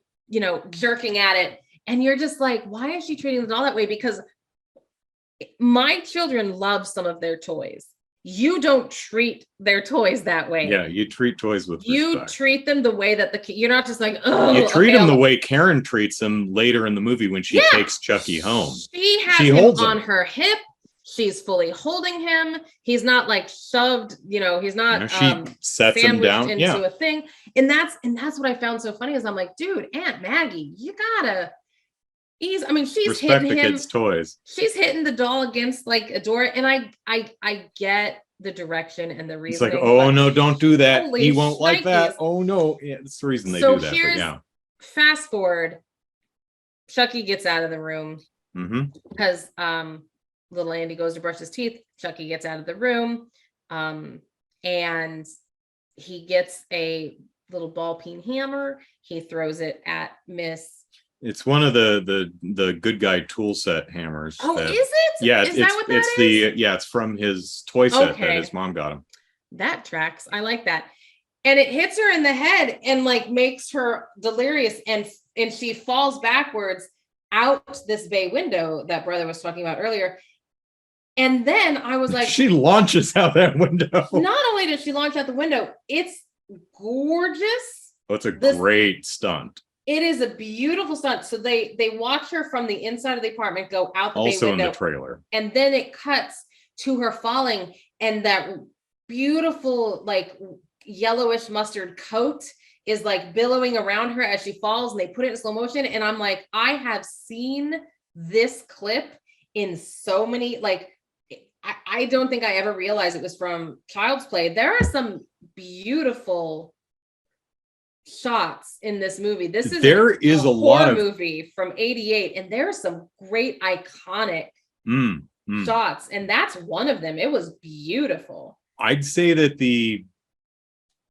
jerking at it. And you're just like, why is she treating the doll that way? Because my children love some of their toys. You don't treat their toys that way. Yeah, you treat toys with respect. Treat them the way that you're not just like, oh. You treat them the way Karen treats them later in the movie when she takes Chucky home. She has him on her hip. She's fully holding him. He's not like shoved, he's not she sets him down into a thing. And that's what I found so funny is I'm like, dude, Aunt Maggie, you gotta she's respect hitting the kids' toys. She's hitting the doll against like a door. And I get the direction and the reason. It's like, oh no, don't do that. He won't like that. Oh no. Yeah, that's the reason they do that. Here's, fast forward. Chucky gets out of the room because little Andy goes to brush his teeth. Chucky gets out of the room. And he gets a little ball peen hammer. He throws it at Miss. It's one of the good guy tool set hammers. Oh, is it? Yeah, is that what that is? It's from his toy set that his mom got him. That tracks. I like that. And it hits her in the head and like makes her delirious, and she falls backwards out this bay window that brother was talking about earlier. And then I was like, she launches out that window. Not only does she launch out the window, it's gorgeous. Oh, it's a great stunt. It is a beautiful stunt. So they watch her from the inside of the apartment go out the bay window. Also in the trailer. And then it cuts to her falling, and that beautiful like yellowish mustard coat is like billowing around her as she falls, and they put it in slow motion. And I'm like, I have seen this clip in so many, like, I don't think I ever realized it was from Child's Play. There are some beautiful shots in this movie. This is a lot of movie from '88, and there are some great iconic shots, and that's one of them. It was beautiful. I'd say that the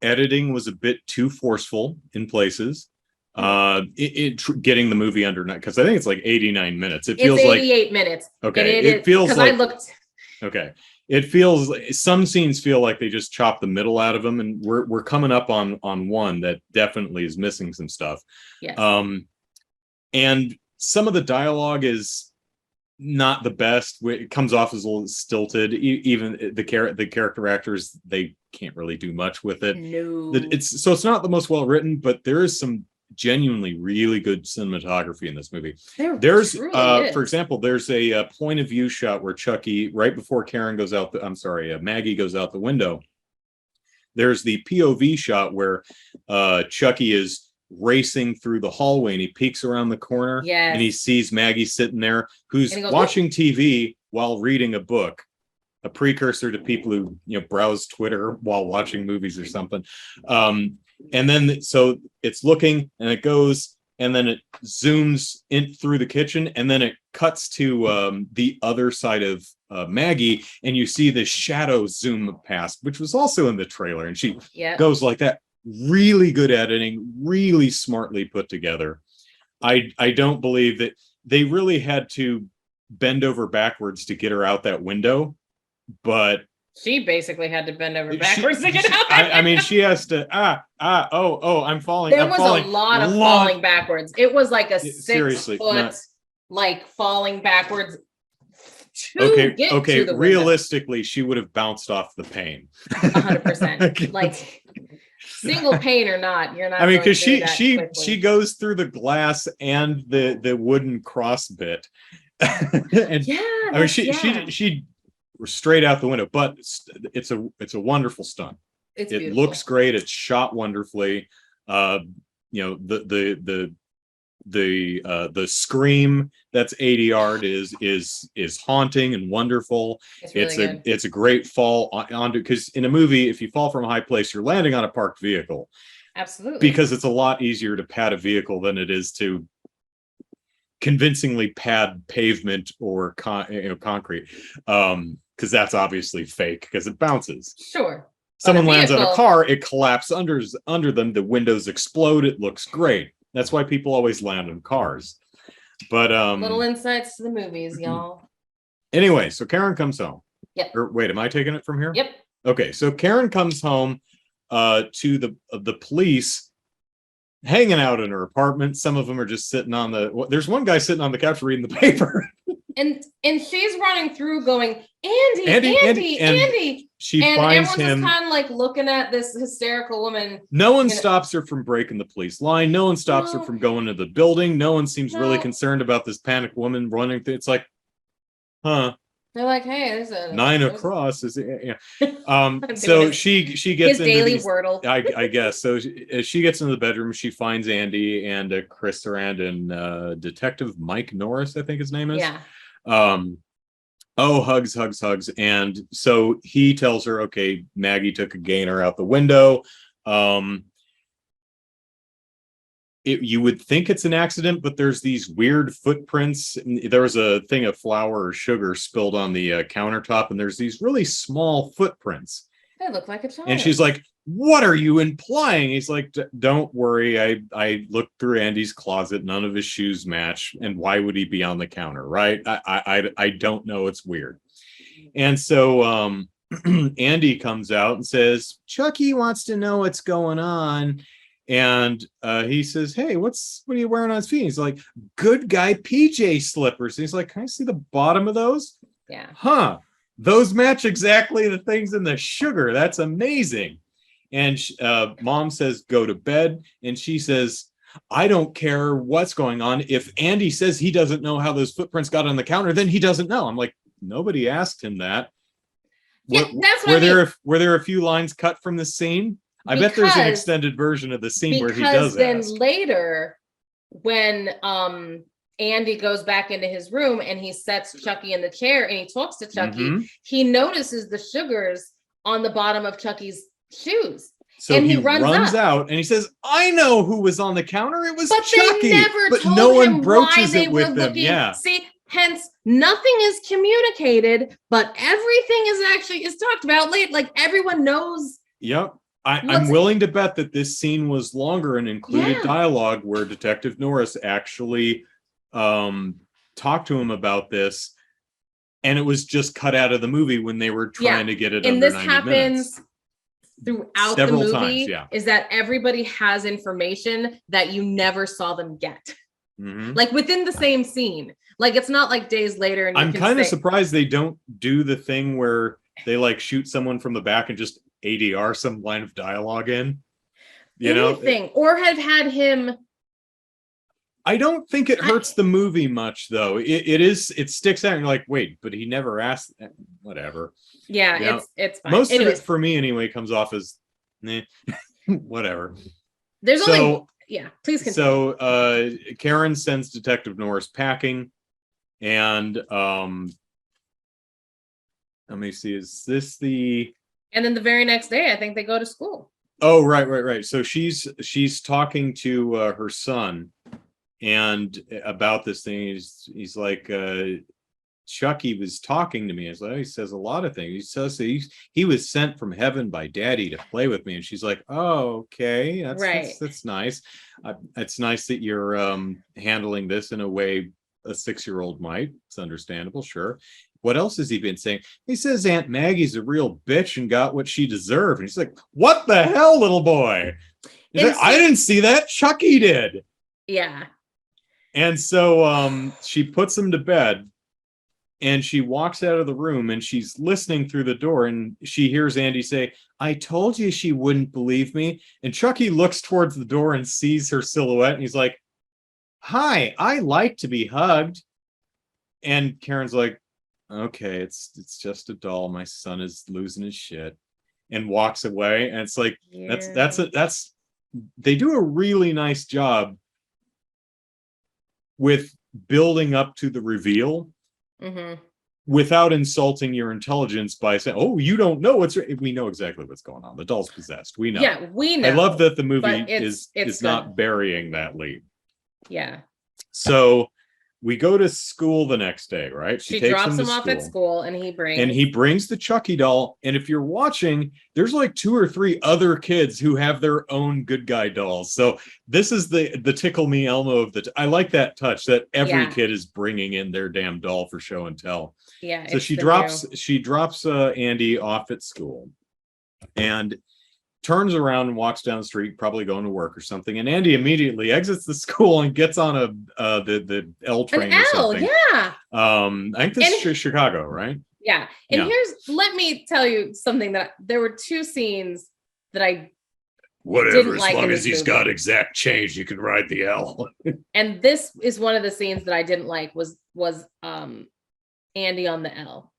editing was a bit too forceful in places. Getting the movie under, because I think it's like 89 minutes. It feels like 88 minutes. Okay, it feels like I looked. Okay, it feels some scenes feel like they just chopped the middle out of them, and we're coming up on one that definitely is missing some stuff. Yes. And some of the dialogue is not the best. It comes off as a little stilted. Even the character actors, they can't really do much with it. No. It's not the most well written, but there is some genuinely really good cinematography in this movie. There's for example, there's a point of view shot where Chucky, right before Maggie goes out the window, there's the POV shot where Chucky is racing through the hallway, and he peeks around the corner, and he sees Maggie sitting there who's watching TV while reading a book, a precursor to people who browse Twitter while watching movies or something. And then so it's looking, and it goes, and then it zooms in through the kitchen, and then it cuts to the other side of Maggie, and you see the shadow zoom past, which was also in the trailer, and she goes like that. Really good editing, really smartly put together. I don't believe that they really had to bend over backwards to get her out that window, but she basically had to bend over backwards to get out. I mean, she has to. I'm falling. There was a lot of falling backwards. It was like a 6 foot, like falling backwards. Okay. Realistically, she would have bounced off the pane. 100%. Like single pane or not, you're not. I mean, because she goes through the glass and the wooden cross bit. And, I mean, she straight out the window, but it's a wonderful stunt. It looks great. It's shot wonderfully. The the scream that's ADR'd is haunting and wonderful. It's really good. It's a great fall onto, because in a movie, if you fall from a high place, you're landing on a parked vehicle. Absolutely. Because it's a lot easier to pad a vehicle than it is to convincingly pad pavement or concrete, because that's obviously fake because it bounces. Sure. Someone lands on a car, it collapses under them, the windows explode, it looks great. That's why people always land on cars. But little insights to the movies, y'all. Anyway, so Karen comes home. Yep. Or wait, am I taking it from here? Yep. Okay, so Karen comes home to the police hanging out in her apartment. Some of them are just sitting on there's one guy sitting on the couch reading the paper. And she's running through going, Andy. She finds him. Everyone's just kind of like looking at this hysterical woman. No one stops her from breaking the police line. No one stops her from going to the building. No one seems really concerned about this panicked woman running through. It's like, huh. They're like, hey, there's a 9 across. Is it? Yeah. So she gets his daily Wordle. I guess. So she gets into the bedroom. She finds Andy and Chris Sarandon and Detective Mike Norris, I think his name is. Yeah. Hugs. And so he tells her, okay, Maggie took a gainer out the window. You would think it's an accident, but there's these weird footprints. There was a thing of flour or sugar spilled on the countertop, and there's these really small footprints. They look like a child. And she's like, what are you implying? He's like, don't worry. I looked through Andy's closet. None of his shoes match. And why would he be on the counter? Right. I don't know. It's weird. And so Andy comes out and says, Chucky wants to know what's going on. And he says, hey, what are you wearing on his feet? He's like, good guy PJ slippers. And he's like, can I see the bottom of those? Yeah. Huh. Those match exactly the things in the sugar. That's amazing. And mom says, go to bed. And she says, I don't care what's going on. If Andy says he doesn't know how those footprints got on the counter, then he doesn't know. I'm like, nobody asked him that. Yeah, that's what were there a few lines cut from the scene? I bet there's an extended version of the scene where he does that. Because then later, when Andy goes back into his room and he sets Chucky in the chair and he talks to Chucky, he notices the sugars on the bottom of Chucky's shoes. So and he runs out and he says, I know who was on the counter. It was Chucky. They never but told no one him broaches why it with them. Yeah. See, hence nothing is communicated, but everything is talked about late. Like everyone knows. Yep. I'm willing to bet that this scene was longer and included dialogue where Detective Norris actually talked to him about this, and it was just cut out of the movie when they were trying to get it and under this 90 happens minutes. Throughout Several the movie times, is that everybody has information that you never saw them get. Like within the same scene. Like it's not like days later. And I'm kind of surprised they don't do the thing where they like shoot someone from the back and just ADR some line of dialogue in. Anything. Or have had him. I don't think it hurts the movie much though. It sticks out and you're like, wait, but he never asked. Whatever. Yeah, it's fine. Most of it for me anyway comes off as whatever. There's only please continue. So Karen sends Detective Norris packing, and let me see, is this the and then the very next day I think they go to school. Oh, right. So she's talking to her son and about this thing. He's like, Chucky was talking to me. He says a lot of things. He says he was sent from heaven by Daddy to play with me. And she's like, oh, okay, that's nice. It's nice that you're handling this in a way a 6-year-old might. It's understandable, sure. What else has he been saying? He says Aunt Maggie's a real bitch and got what she deserved. And he's like, what the hell, little boy? He's like, I didn't see that. Chucky did. Yeah. And so she puts him to bed and she walks out of the room and she's listening through the door and she hears Andy say, I told you she wouldn't believe me. And Chucky looks towards the door and sees her silhouette and he's like, hi, I like to be hugged. And Karen's like, okay, it's just a doll. My son is losing his shit, and walks away. And it's like, that's they do a really nice job with building up to the reveal without insulting your intelligence by saying, "Oh, you don't know what's." We know exactly what's going on. The doll's possessed. We know. Yeah, we know. I love that the movie it's is not burying that lead. Yeah. So we go to school the next day, right? She drops him off at school, and he brings the Chucky doll. And if you're watching, there's like 2 or 3 other kids who have their own good guy dolls. So this is the tickle me Elmo of I like that touch that every kid is bringing in their damn doll for show and tell. Yeah. So she drops Andy off at school, and turns around and walks down the street, probably going to work or something. And Andy immediately exits the school and gets on the L train or something. Yeah. I think this is Chicago, right? Yeah. And let me tell you something that there were 2 scenes that I didn't like. As long as he's got exact change, you can ride the L. And this is one of the scenes that I didn't like was Andy on the L.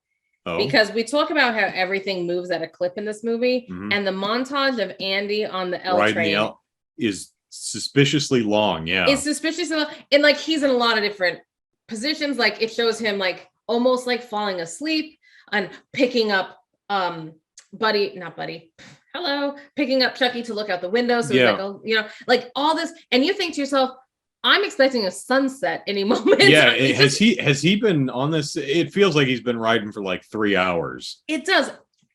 Because we talk about how everything moves at a clip in this movie, and the montage of Andy on the L train the L is suspiciously long. Yeah, it's suspiciously long, and like he's in a lot of different positions. Like it shows him like almost like falling asleep and picking up picking up Chucky to look out the window. So he's like, oh, like all this, and you think to yourself, I'm expecting a sunset any moment. Yeah, has he been on this? It feels like he's been riding for like 3 hours. It does.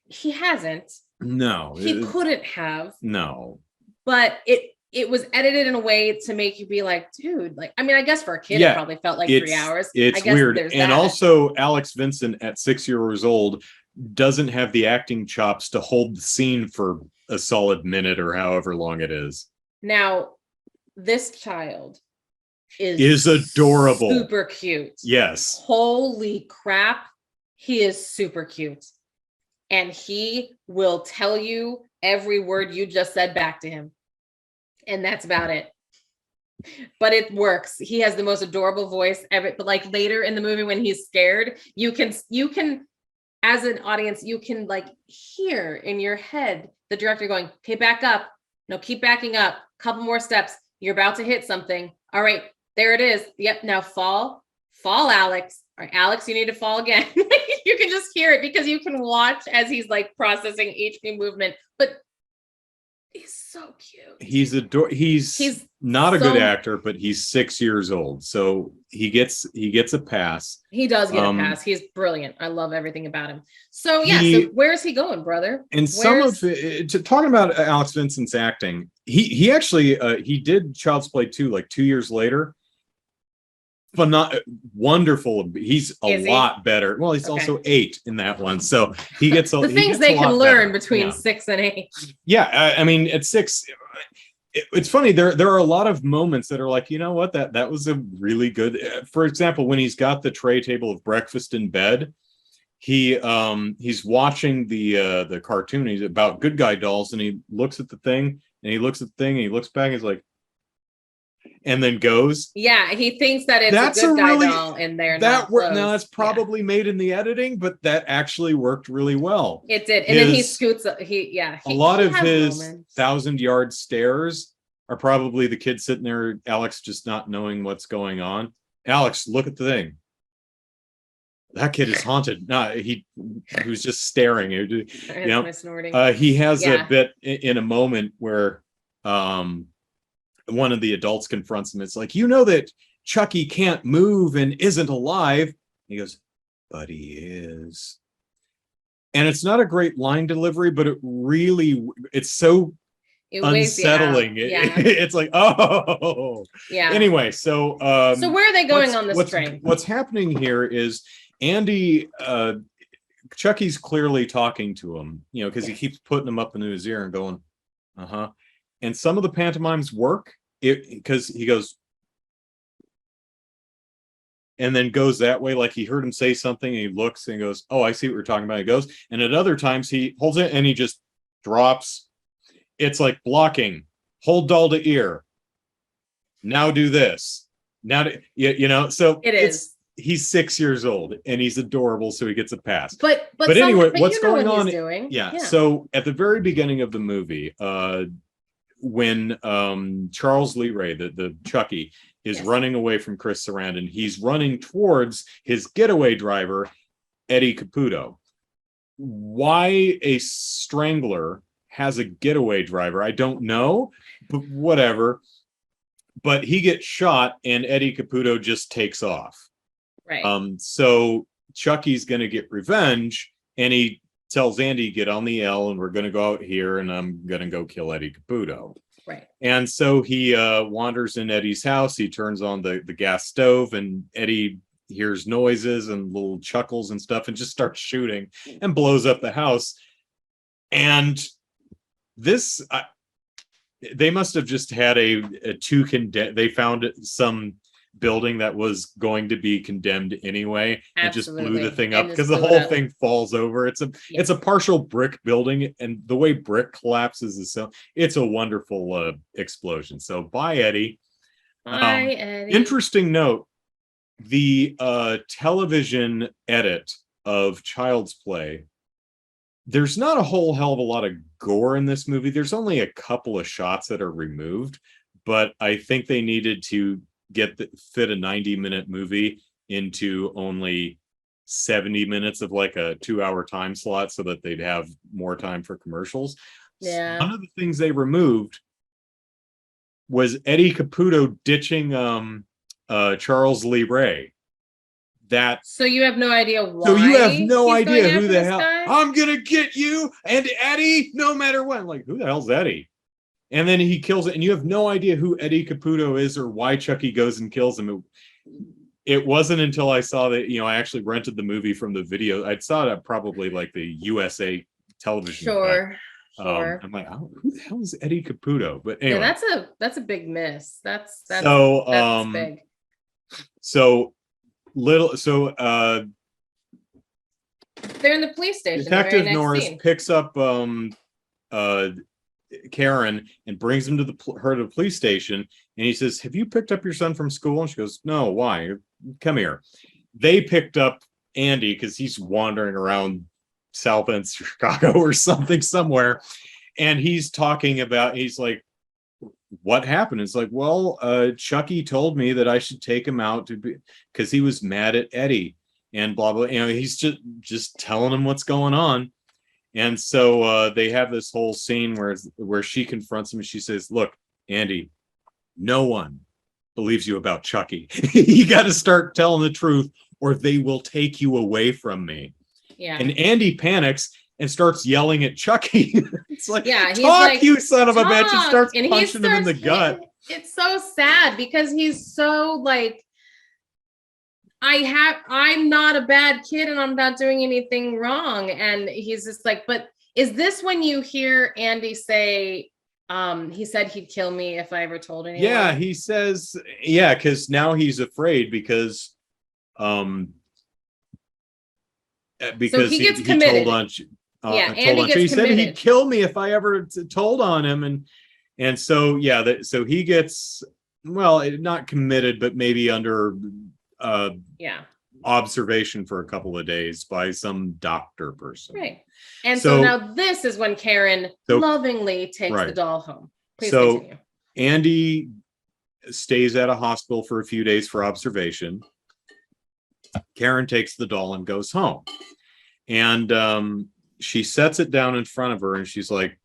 He hasn't. No. He couldn't have. No. But it was edited in a way to make you be like, dude, like, I mean, I guess for a kid, it probably felt like 3 hours. It's weird. And also Alex Vincent at 6 years old doesn't have the acting chops to hold the scene for a solid minute or however long it is. Now, this child is adorable, super cute. Yes, holy crap, he is super cute, and he will tell you every word you just said back to him, and that's about it. But it works. He has the most adorable voice ever. But like later in the movie when he's scared, you can as an audience, you can like hear in your head the director going, okay, back up, no, keep backing up, couple more steps, you're about to hit something, all right, there it is. Yep. Now fall, Alex. All right, Alex, you need to fall again. You can just hear it because you can watch as he's like processing each new movement. But he's so cute. He's not a good actor, but he's 6 years old, so he gets a pass. He does get a pass. He's brilliant. I love everything about him. So yeah. So where's he going, brother? And talking about Alex Vincent's acting, he actually he did Child's Play 2 like 2 years later. But not wonderful. He's a lot better. Well, he's also 8 in that one, so he gets the things they can learn between 6 and 8. Yeah, I mean, at 6, it's funny. There are a lot of moments that are like, you know what, that was a really good. For example, when he's got the tray table of breakfast in bed, he's watching the cartoon. He's about good guy dolls, and he looks at the thing, and he looks back, and he's like. And then goes. Yeah, he thinks that it's a good guy doll, and they're not close. Now that's probably made in the editing, but that actually worked really well. It did, and then he scoots. A lot of his 1,000-yard stares are probably the kid sitting there, Alex, just not knowing what's going on. Alex, look at the thing. That kid is haunted. No, he was just staring. He has a bit in a moment where. One of the adults confronts him. It's like, you know that Chucky can't move and isn't alive. He goes, but he is. And it's not a great line delivery, but it's so unsettling. It's like, oh. Yeah. Anyway, so where are they going on this train? What's happening here is Andy, Chucky's clearly talking to him, because he keeps putting him up into his ear and going, uh-huh. And some of the pantomimes work because he goes and then goes that way, like he heard him say something and he looks and he goes, oh, I see what we're talking about. He goes, and at other times he holds it and he just drops. It's like blocking, hold doll to ear. Now do this. Now, so he's 6 years old and he's adorable, so he gets a pass. But anyway, what's going on? Yeah. So at the very beginning of the movie, when Charles Lee Ray, the Chucky, is running away from Chris Sarandon, he's running towards his getaway driver, Eddie Caputo. Why a strangler has a getaway driver, I don't know, but whatever. But he gets shot and Eddie Caputo just takes off. Right. So Chucky's going to get revenge, and he tells Andy, get on the L and we're going to go out here and I'm going to go kill Eddie Caputo. Right. And so he wanders in Eddie's house. He turns on the gas stove, and Eddie hears noises and little chuckles and stuff and just starts shooting and blows up the house. And this, they must have just had they found some building that was going to be condemned anyway. Absolutely. And just blew the thing up because the whole thing falls over. It's a partial brick building, and the way brick collapses is it's a wonderful explosion. So bye, Eddie. Bye, Eddie. Interesting note, the television edit of Child's Play, there's not a whole hell of a lot of gore in this movie. There's only a couple of shots that are removed, but I think they needed to fit a 90-minute movie into only 70 minutes of like a 2-hour time slot so that they'd have more time for commercials. Yeah. One of the things they removed was Eddie Caputo ditching Charles Lee Ray. So you have no idea why. So you have no idea who the hell guy? I'm gonna get you and Eddie no matter what. Like, who the hell's Eddie? And then he kills it, and you have no idea who Eddie Caputo is or why Chucky goes and kills him. It wasn't until I saw that, I actually rented the movie from the video. I saw it at probably like the USA television. Sure. I'm like, oh, who the hell is Eddie Caputo? But anyway, yeah, that's a big miss. That's big. They're in the police station. Detective Norris picks up Karen and brings him to her to the police station, and he says, have you picked up your son from school? And she goes, no, why? Come here. They picked up Andy because he's wandering around South End Chicago or somewhere, and he's like, what happened? It's like, well, Chucky told me that I should take him out because he was mad at Eddie and blah blah. He's just telling him what's going on. And so they have this whole scene where she confronts him and she says, look, Andy, no one believes you about Chucky. You got to start telling the truth or they will take you away from me. Yeah. And Andy panics and starts yelling at Chucky. It's like, he's talk, like, you son of a bitch, and starts punching him in the gut. It's so sad because he's so like, I'm not a bad kid and I'm not doing anything wrong. And he's just like, but is this when you hear Andy say, he said he'd kill me if I ever told anyone? Yeah, he says, because now he's afraid because so he gets committed. Told on, Andy gets he committed. said he'd kill me if I ever told on him. And so, so he gets, not committed, but maybe under observation for a couple of days by some doctor person. Right. And so now this is when Karen lovingly takes the doll home. Please continue. Andy stays at a hospital for a few days for observation. Karen takes the doll and goes home. And she sets it down in front of her and she's like,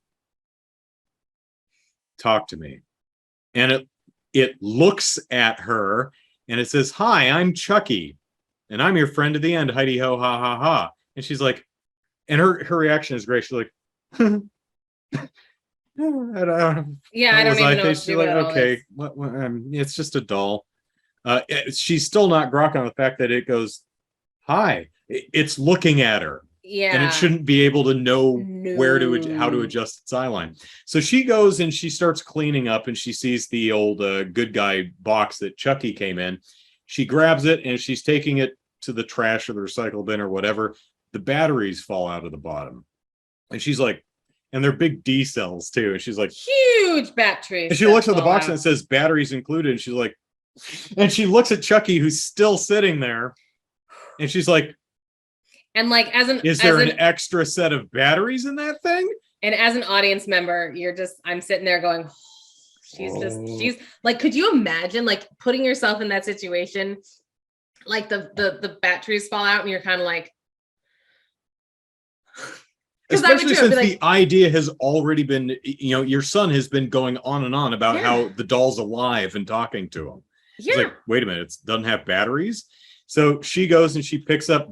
talk to me. And it looks at her and it says, hi, I'm Chucky. And I'm your friend to the end. Heidi ho, ha, ha, ha. And she's like, and her reaction is great. She's like, I don't even know what to do with okay, it's just a doll. She's still not grok on the fact that it goes, hi. It's looking at her. Yeah. And it shouldn't be able to know how to adjust its eye line. So she goes and she starts cleaning up and she sees the old good guy box that Chucky came in. She grabs it and she's taking it to the trash or the recycle bin or whatever. The batteries fall out of the bottom. And she's like, and they're big D cells too. And she's like, huge batteries. And she looks at the box and it says batteries included. And she's like, and she looks at Chucky who's still sitting there. And she's like, and like, is there an extra set of batteries in that thing? And as an audience member, I'm sitting there going, she's like, could you imagine like putting yourself in that situation? Like the batteries fall out and you're kind of like, especially since the idea has already been, your son has been going on and on about how the doll's alive and talking to him. It's like, wait a minute, it doesn't have batteries. So she goes and she picks up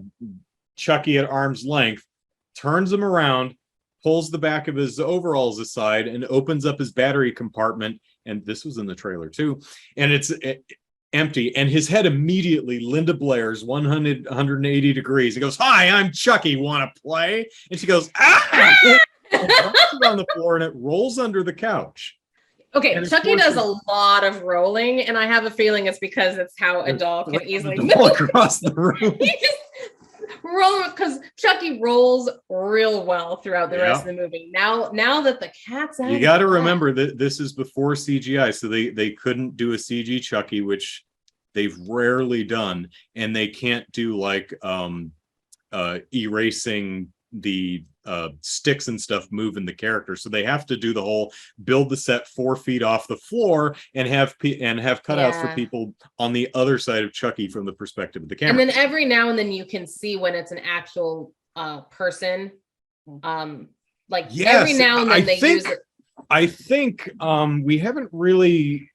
Chucky at arm's length, turns him around, pulls the back of his overalls aside, and opens up his battery compartment. And this was in the trailer too. And it's empty. And his head immediately, Linda Blair's 180 degrees. He goes, "Hi, I'm Chucky. Want to play?" And she goes, "Ah!" And drops it on the floor and it rolls under the couch. Okay, Chucky does a lot of rolling, and I have a feeling it's because it's how a doll can easily move across the room. He just roll, because Chucky rolls real well throughout the rest of the movie. Now that the cat's out, you got to remember that this is before CGI, so they couldn't do a CG Chucky, which they've rarely done, and they can't do like erasing the sticks and stuff moving the character, so they have to do the whole build the set 4 feet off the floor and have cutouts for people on the other side of Chucky from the perspective of the camera. And then every now and then you can see when it's an actual person. Every now and then use it. I think we haven't really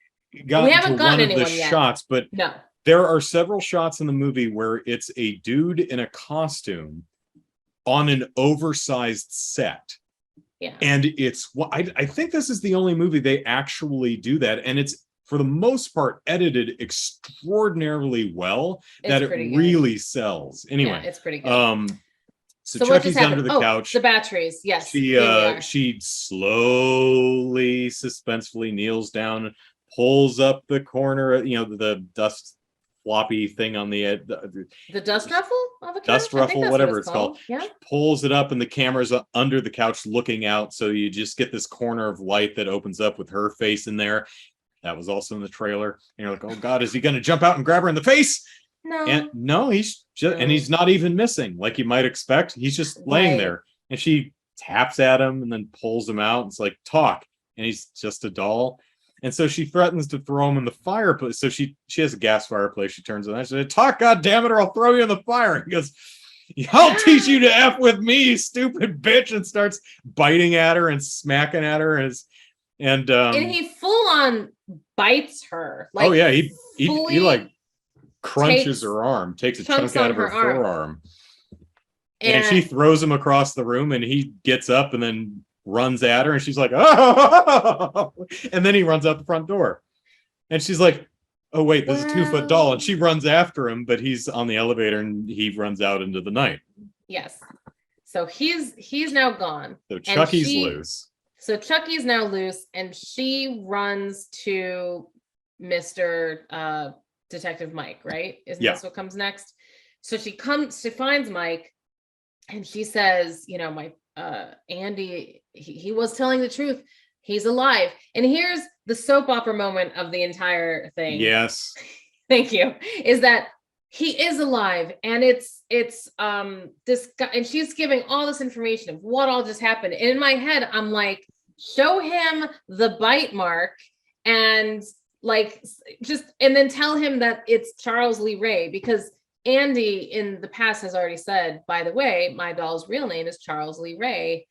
gotten to one of the shots, but no, there are several shots in the movie where it's a dude in a costume on an oversized set. Yeah. And it's, I think this is the only movie they actually do that. And it's, for the most part, edited extraordinarily well, that it really sells. Anyway, it's pretty good. So Chucky's under the couch. The batteries, yes. She slowly, suspensefully kneels down, pulls up the corner, the dust floppy thing on the edge, the dust ruffle of the couch? Dust ruffle, whatever it's called. Yeah. Pulls it up, and the camera's under the couch looking out, so you just get this corner of light that opens up with her face in there. That was also in the trailer. And you're like, oh God, is he going to jump out and grab her in the face? No. And no, he's just, and he's not even missing like you might expect. He's just laying there, and she taps at him and then pulls him out. It's like, talk, and he's just a doll. And so she threatens to throw him in the fireplace. So she has a gas fireplace. She turns it on. She said, "Talk, goddammit, or I'll throw you in the fire." He goes, "I'll teach you to F with me, you stupid bitch," and starts biting at her and smacking at her. And he full on bites her. Like, oh yeah, he like crunches her arm, takes a chunk out of her forearm. And she throws him across the room, and he gets up and then runs at her, and she's like, "Oh!" And then he runs out the front door, and she's like, "Oh wait, this is a 2-foot doll," and she runs after him, but he's on the elevator and he runs out into the night. Yes. So he's now gone. So Chucky's loose. So Chucky's now loose, and she runs to Mr. Detective Mike, right? Isn't this what comes next? So she finds Mike, and she says, my Andy, he was telling the truth. He's alive. And here's the soap opera moment of the entire thing. Yes. Thank you. Is that he is alive, and it's this guy, and she's giving all this information of what all just happened. And in my head, I'm like, show him the bite mark, and and then tell him that it's Charles Lee Ray, because Andy in the past has already said, by the way, my doll's real name is Charles Lee Ray.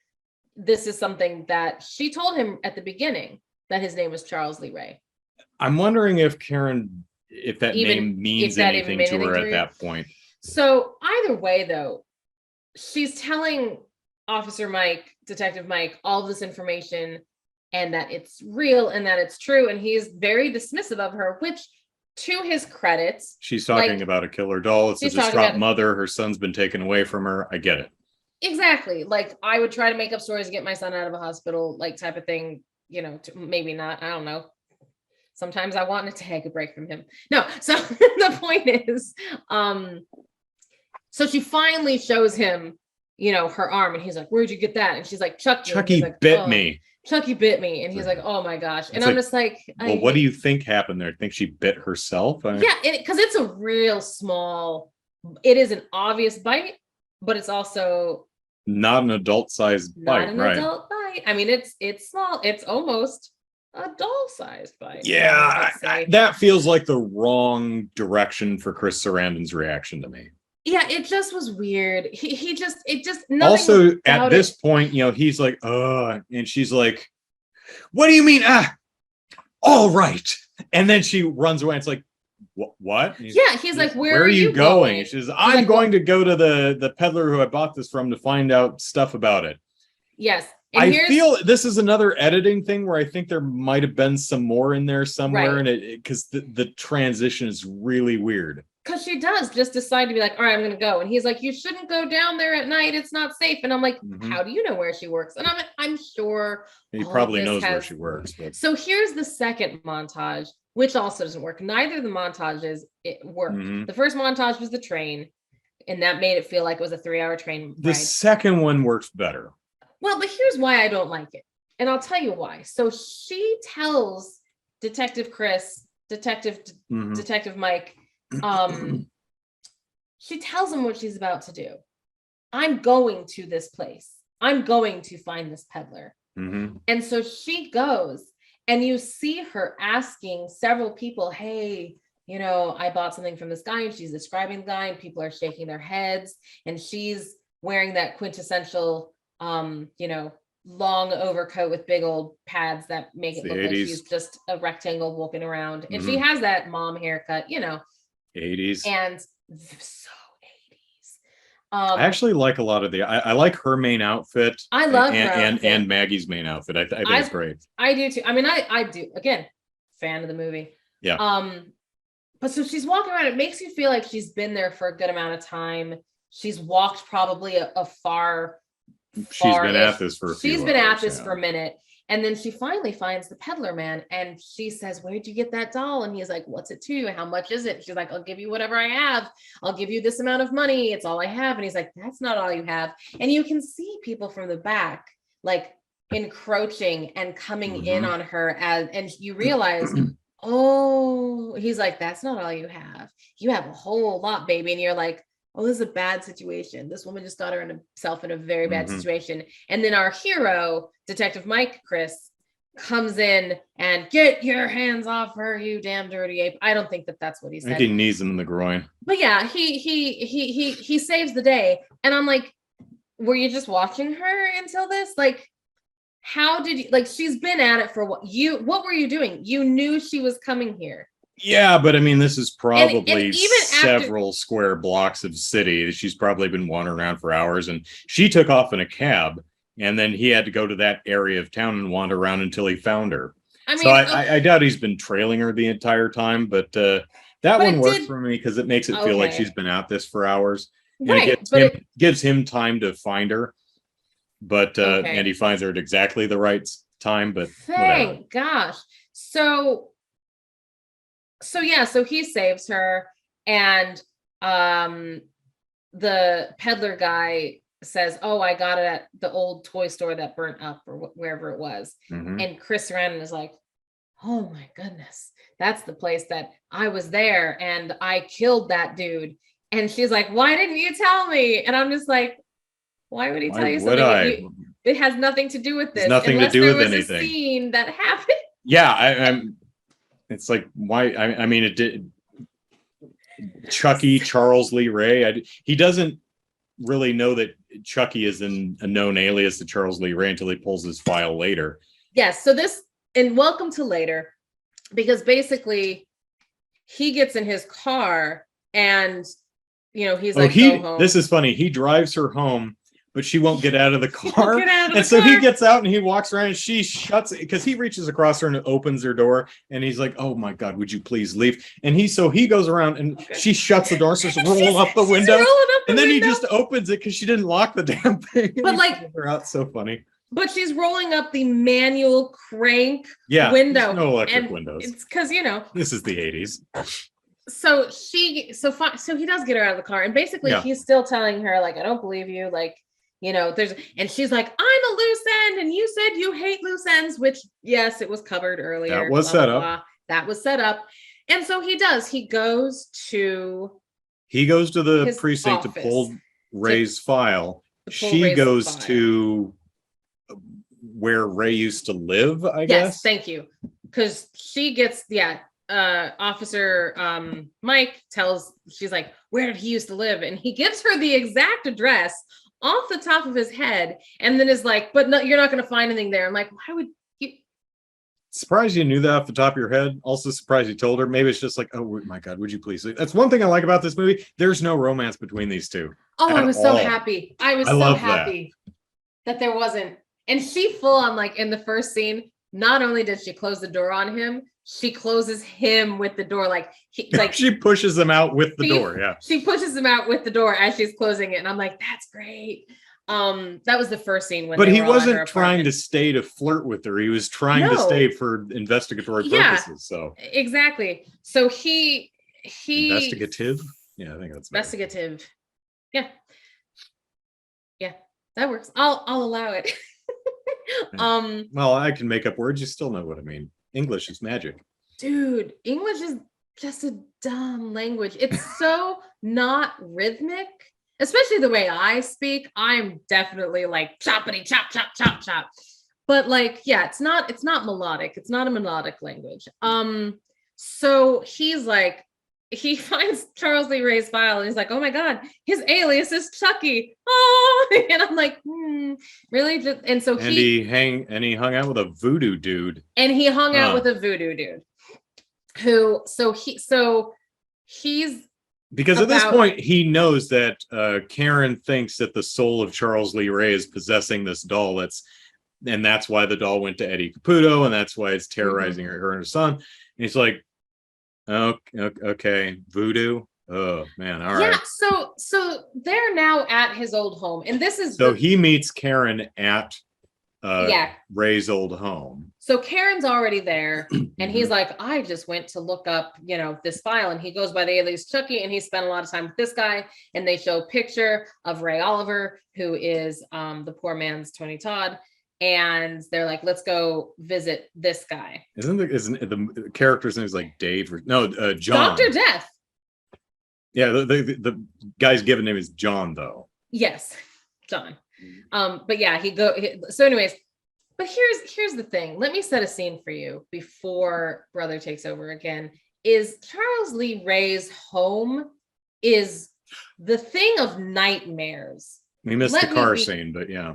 This is something that she told him at the beginning, that his name was Charles Lee Ray. I'm wondering if that name means anything to her at that point. So either way, though, she's telling Officer Mike, Detective Mike, all of this information, and that it's real and that it's true. And he's very dismissive of her, which, to his credits, she's talking about a killer doll. It's a distraught mother. Her son's been taken away from her. I get it. Exactly. Like, I would try to make up stories to get my son out of a hospital, like, type of thing, maybe not. I don't know. Sometimes I want to take a break from him. No. So the point is, so she finally shows him, her arm, and he's like, "Where'd you get that?" And she's like, Chucky bit me. Chucky bit me. And he's like, "Oh my gosh." And I'm just like, well, what do you think happened there? Think she bit herself? Yeah, because it's a real small, it is an obvious bite, but it's also not an adult-sized bite, right? Adult bite. I mean, it's small. It's almost a doll-sized bike. Yeah, I'd say. that feels like the wrong direction for Chris Sarandon's reaction to me. Yeah, it just was weird. He just nothing Also at about this it. point, he's like, and she's like, what do you mean? All right. And then she runs away. And it's like, what? Yeah, he's like, where are you going? going? She says, I'm like, going to go to the peddler who I bought this from to find out stuff about it. Yes. And I feel this is another editing thing where I think there might have been some more in there somewhere, right. And because the transition is really weird. Because she does just decide to be like, all right, I'm going to go. And he's like, you shouldn't go down there at night. It's not safe. And I'm like, how do you know where she works? And I'm sure he probably knows where she works. But... So here's the second montage, which also doesn't work. Neither of the montages worked. The first montage was the train, and that made it feel like it was a 3-hour train ride. The second one works better. Well, but here's why I don't like it. And I'll tell you why. So she tells Detective Chris, Detective Mike, she tells him what she's about to do. I'm going to this place. I'm going to find this peddler. And so she goes, and you see her asking several people, hey, I bought something from this guy, and she's describing the guy, and people are shaking their heads, and she's wearing that quintessential long overcoat with big old pads that make it look 80s. Like she's just a rectangle walking around. And she has that mom haircut, 80s. And so 80s. I actually like a lot of I like her main outfit. I love her outfit. And Maggie's main outfit. I think it's great. I do too. I mean, I do. Again, fan of the movie. Yeah. But so she's walking around. It makes you feel like she's been there for a good amount of time. She's walked probably a far. She's been at this for a few She's been at this for a minute. And then she finally finds the peddler man, and she says, where'd you get that doll? And he's like, what's it to? How much is it? She's like, I'll give you whatever I have. I'll give you this amount of money. It's all I have. And he's like, that's not all you have. And you can see people from the back, like encroaching and coming in on her and you realize, oh, he's like, that's not all you have. You have a whole lot, baby. And you're like, oh, this is a bad situation. This woman just got herself in a very bad situation. And then our hero, Detective Mike Chris, comes in and get your hands off her, you damn dirty ape. I don't think that's what he said. I think he knees him in the groin. But yeah, he saves the day. And I'm like, were you just watching her until this? Like, how did you, like, she's been at it for what were you doing? You knew she was coming here. Yeah, but I mean, this is probably and even several square blocks of city. She's probably been wandering around for hours, and she took off in a cab, and then he had to go to that area of town and wander around until he found her. I mean, so I doubt he's been trailing her the entire time, but that one works for me because it makes it feel like she's been at this for hours. Right, and it gives him time to find her, but and he finds her at exactly the right time. But thank gosh. So he saves her, and the peddler guy says, oh, I got it at the old toy store that burnt up or wherever it was. And Chris Sarandon is like, oh my goodness, that's the place that I was there and I killed that dude. And she's like, why didn't you tell me? And I'm just like, why would he tell you something? It has nothing to do with this. Nothing to do with anything. A scene that happened. Yeah, I'm. It's like, why? I mean, it did. Chucky, Charles Lee Ray. He doesn't really know that Chucky is a known alias to Charles Lee Ray until he pulls his file later. Yes. So and welcome to later, because basically he gets in his car and, he's like, go home. This is funny. He drives her home, but she won't get out of the car. He gets out and he walks around and she shuts it because he reaches across her and opens her door. And he's like, oh my God, would you please leave? And he goes around and she shuts the door, starts rolling up the window. And then he just opens it because she didn't lock the damn thing. But her out, so funny. But she's rolling up the manual crank window. No electric windows. It's because, this is the 80s. So he does get her out of the car. And basically he's still telling her, like, I don't believe you. Like, and she's like, I'm a loose end, and you said you hate loose ends, which, yes, it was covered earlier. That was set up. That was set up. And so he does. He goes to the precinct to pull Ray's file. She goes to where Ray used to live, I Yes, guess. thank you. Because she gets, Officer Mike she's like, where did he used to live? And he gives her the exact address off the top of his head, and then is like, but no, you're not going to find anything there. I'm like, why would you? Surprised you knew that off the top of your head. Also surprised you told her. Maybe it's just like, oh my God, would you please? That's one thing I like about this movie. There's no romance between these two. Oh, I was all. so happy. I was I so love happy that there wasn't. And she full on, like, in the first scene, not only did she close the door on him, she closes him with the door. Like she pushes him out with the door. Yeah. She pushes him out with the door as she's closing it. And I'm like, that's great. That was the first scene when. But he wasn't trying to stay to flirt with her. He was trying to stay for investigatory purposes. So exactly. So he investigative. Yeah, I think that's investigative. Yeah. Yeah, that works. I'll allow it. Well, I can make up words. You still know what I mean. English is magic. Dude, English is just a dumb language. It's so not rhythmic, especially the way I speak. I'm definitely like choppity chop chop chop chop. But like, yeah, it's not melodic. It's not a melodic language. So he's like, he finds Charles Lee Ray's file and he's like, oh my God, his alias is Chucky. Oh, and I'm like, really? And so he hung out with a voodoo dude. And he hung out with a voodoo dude he's because at this point he knows that Karen thinks that the soul of Charles Lee Ray is possessing this doll. And that's why the doll went to Eddie Caputo, and that's why it's terrorizing her and her son. And he's like, oh, okay, voodoo. Oh man, all right. Yeah, so they're now at his old home, and this is he meets Karen at Ray's old home. So Karen's already there, and he's like, I just went to look up, this file, and he goes by the alias Chucky, and he spent a lot of time with this guy, and they show a picture of Ray Oliver, who is the poor man's Tony Todd. And they're like, let's go visit this guy. Isn't the character's name is like Dave or no, John? Dr. Death. Yeah, the guy's given name is John, though. Yes, John. But yeah, so anyways, but here's the thing. Let me set a scene for you before Brother takes over again. Is Charles Lee Ray's home is the thing of nightmares. We missed the car scene, but yeah.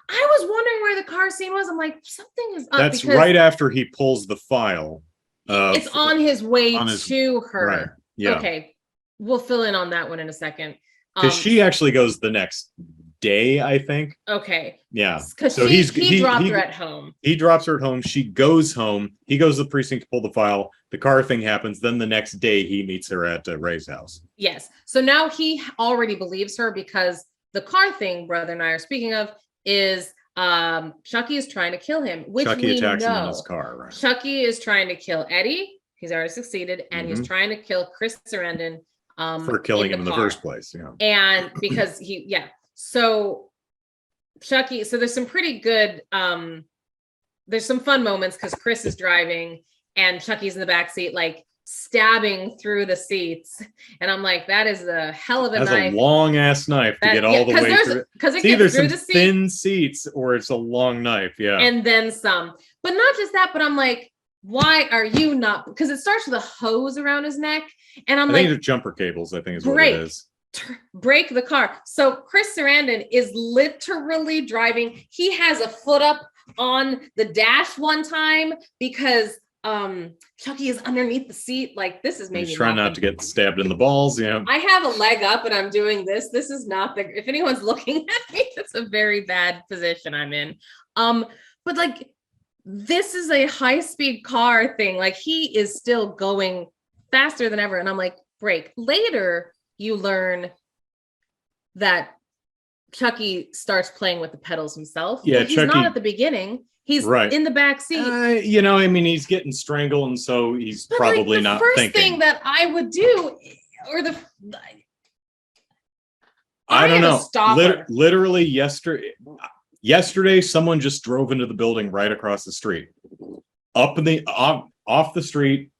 I was wondering where the car scene was. I'm like, something is up. That's right after he pulls the file. It's on his way to her. Right. Yeah. Okay. We'll fill in on that one in a second. Because she actually goes the next day, I think. Okay. Yeah. Because so he dropped her at home. He drops her at home. She goes home. He goes to the precinct to pull the file. The car thing happens. Then the next day he meets her at Ray's house. Yes. So now he already believes her because the car thing Brother and I are speaking of is Chucky is trying to kill him, which Chucky attacks him in his car, right? Chucky is trying to kill Eddie. He's already succeeded, and he's trying to kill Chris Sarandon for killing him in the first place. Yeah. And because so Chucky, so there's some pretty good there's some fun moments because Chris is driving and Chucky's in the back seat, like stabbing through the seats, and I'm like, that is a hell of a knife. That's a long ass knife to get all the way through. Because it gets through the seat. Thin seats, or it's a long knife, yeah. And then some, but not just that. But I'm like, why are you not? Because it starts with a hose around his neck, and I'm like, they're jumper cables. I think is what it is. Break the car. So Chris Sarandon is literally driving. He has a foot up on the dash one time because Chucky is underneath the seat. Like, this is maybe he's trying not to get stabbed in the balls. Yeah. I have a leg up and I'm doing this. This is not if anyone's looking at me, it's a very bad position I'm in. But like, this is a high-speed car thing. Like, he is still going faster than ever. And I'm like, break. Later, you learn that Chucky starts playing with the pedals himself. Yeah, he's not at the beginning. He's in the back seat. I mean, he's getting strangled, and so he's probably not thinking. The first thing that I would do, I don't know. Literally yesterday, someone just drove into the building right across the street, off the street,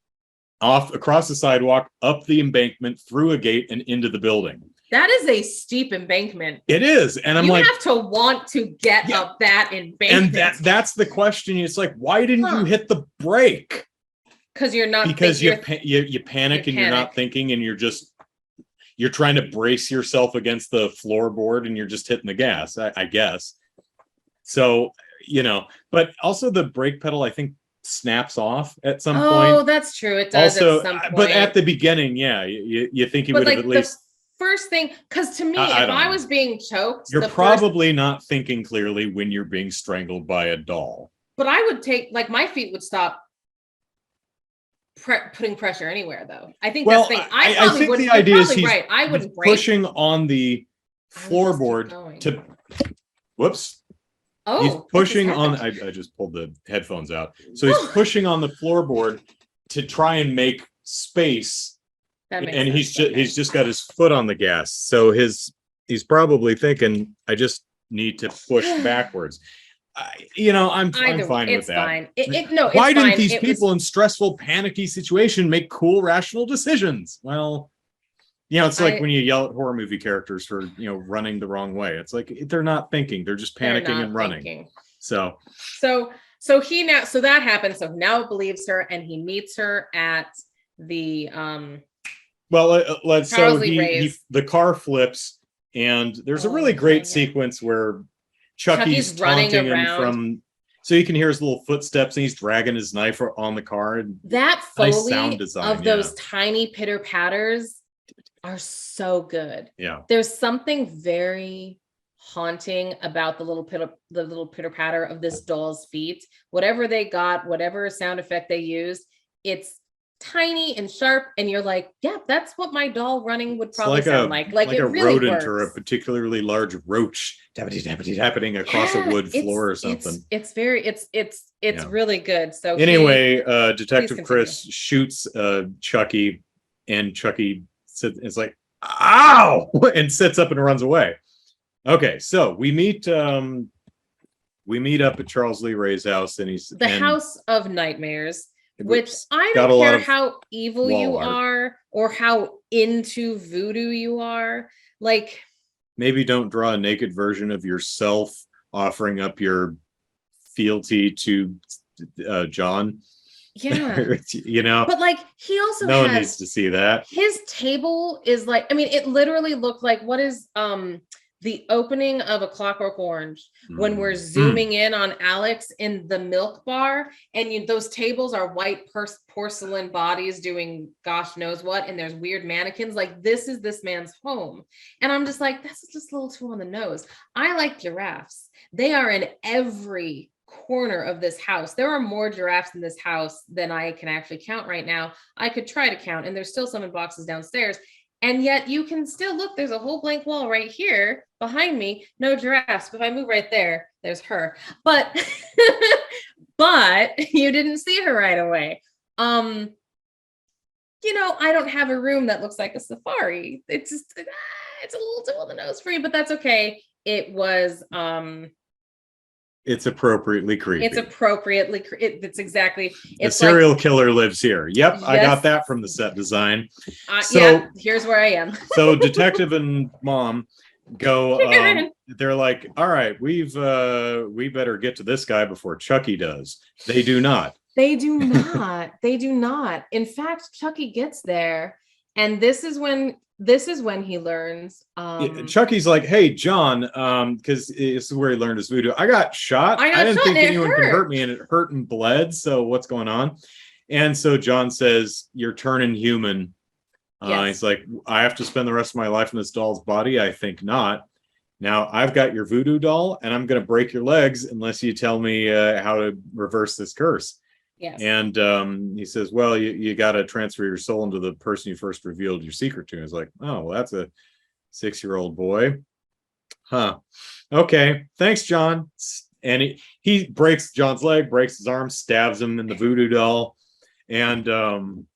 across the sidewalk, up the embankment, through a gate, and into the building. That is a steep embankment. It is. And I'm you like, have to want to get up that embankment. And that's the question. It's like, why didn't you hit the brake? Because you're not, because you panic and you're not thinking, and you're trying to brace yourself against the floorboard and you're just hitting the gas, I guess. So, but also the brake pedal, I think, snaps off at some point. Oh, that's true. It does also, at some point. But at the beginning, you think he would have at least. First thing, because to me, if I was being choked, you're probably not thinking clearly when you're being strangled by a doll. But I would take, like, my feet would stop putting pressure anywhere, though. I think that's the thing. I think the idea is he's, right. I wouldn't break. Pushing on the floorboard to. Whoops. Oh, he's pushing on. I just pulled the headphones out. So he's pushing on the floorboard to try and make space. And he's just got his foot on the gas. So he's probably thinking, I just need to push backwards. I'm fine with that. Fine. Why didn't these people in stressful, panicky situation make cool, rational decisions? Well, it's like when you yell at horror movie characters for running the wrong way. It's like they're not thinking; they're just panicking and running. Thinking. So that happens. So now it believes her, and he meets her at the the car flips, and there's a really great sequence where Chucky's taunting him from, so you can hear his little footsteps, and he's dragging his knife on the car. And that Foley nice sound design, of those tiny pitter patters are so good. Yeah, there's something very haunting about the little pitter patter of this doll's feet. Whatever they got, whatever sound effect they used, it's tiny and sharp, and you're like, yeah, that's what my doll running would probably sound like. Like it a really rodent works. Or a particularly large roach happening across a wood floor or something. It's really good. So anyway, Detective Chris shoots Chucky, and Chucky is like, ow, and sits up and runs away. Okay, so we meet up at Charles Lee Ray's house, and he's the House of Nightmares. Which I don't care how evil you are or how into voodoo you are. Like, maybe don't draw a naked version of yourself offering up your fealty to John. Yeah. But like, he also no one needs to see that. His table is like, it literally looked like, what is the opening of A Clockwork Orange, when we're zooming in on Alex in the milk bar, and those tables are white porcelain bodies doing gosh knows what, and there's weird mannequins. Like, this is this man's home. And I'm just like, that's just a little too on the nose. I like giraffes. They are in every corner of this house. There are more giraffes in this house than I can actually count right now. I could try to count, and there's still some in boxes downstairs. And yet you can still look, there's a whole blank wall right here behind me. No giraffes. But if I move right there, there's her. But you didn't see her right away. I don't have a room that looks like a safari. It's just, it's a little too on the nose for me, but that's okay. It was, it's appropriately creepy. It's exactly. It's the serial killer lives here. Yep, yes. I got that from the set design. Yeah, here's where I am. So Detective and Mom go. They're like, all right, we better get to this guy before Chucky does. They do not. They do not. They do not. In fact, Chucky gets there, and this is when he learns. Chucky's like, hey, John, because this is where he learned his voodoo. I got shot. I didn't think anyone could hurt me, and it hurt and bled. So what's going on? And so John says, you're turning human. Yes. He's like, I have to spend the rest of my life in this doll's body. I think not. Now I've got your voodoo doll, and I'm going to break your legs unless you tell me how to reverse this curse. Yes. And he says, well, you got to transfer your soul into the person you first revealed your secret to. He's like, oh, well, that's a 6-year-old boy. Huh. Okay. Thanks, John. And he breaks John's leg, breaks his arm, stabs him in the voodoo doll. And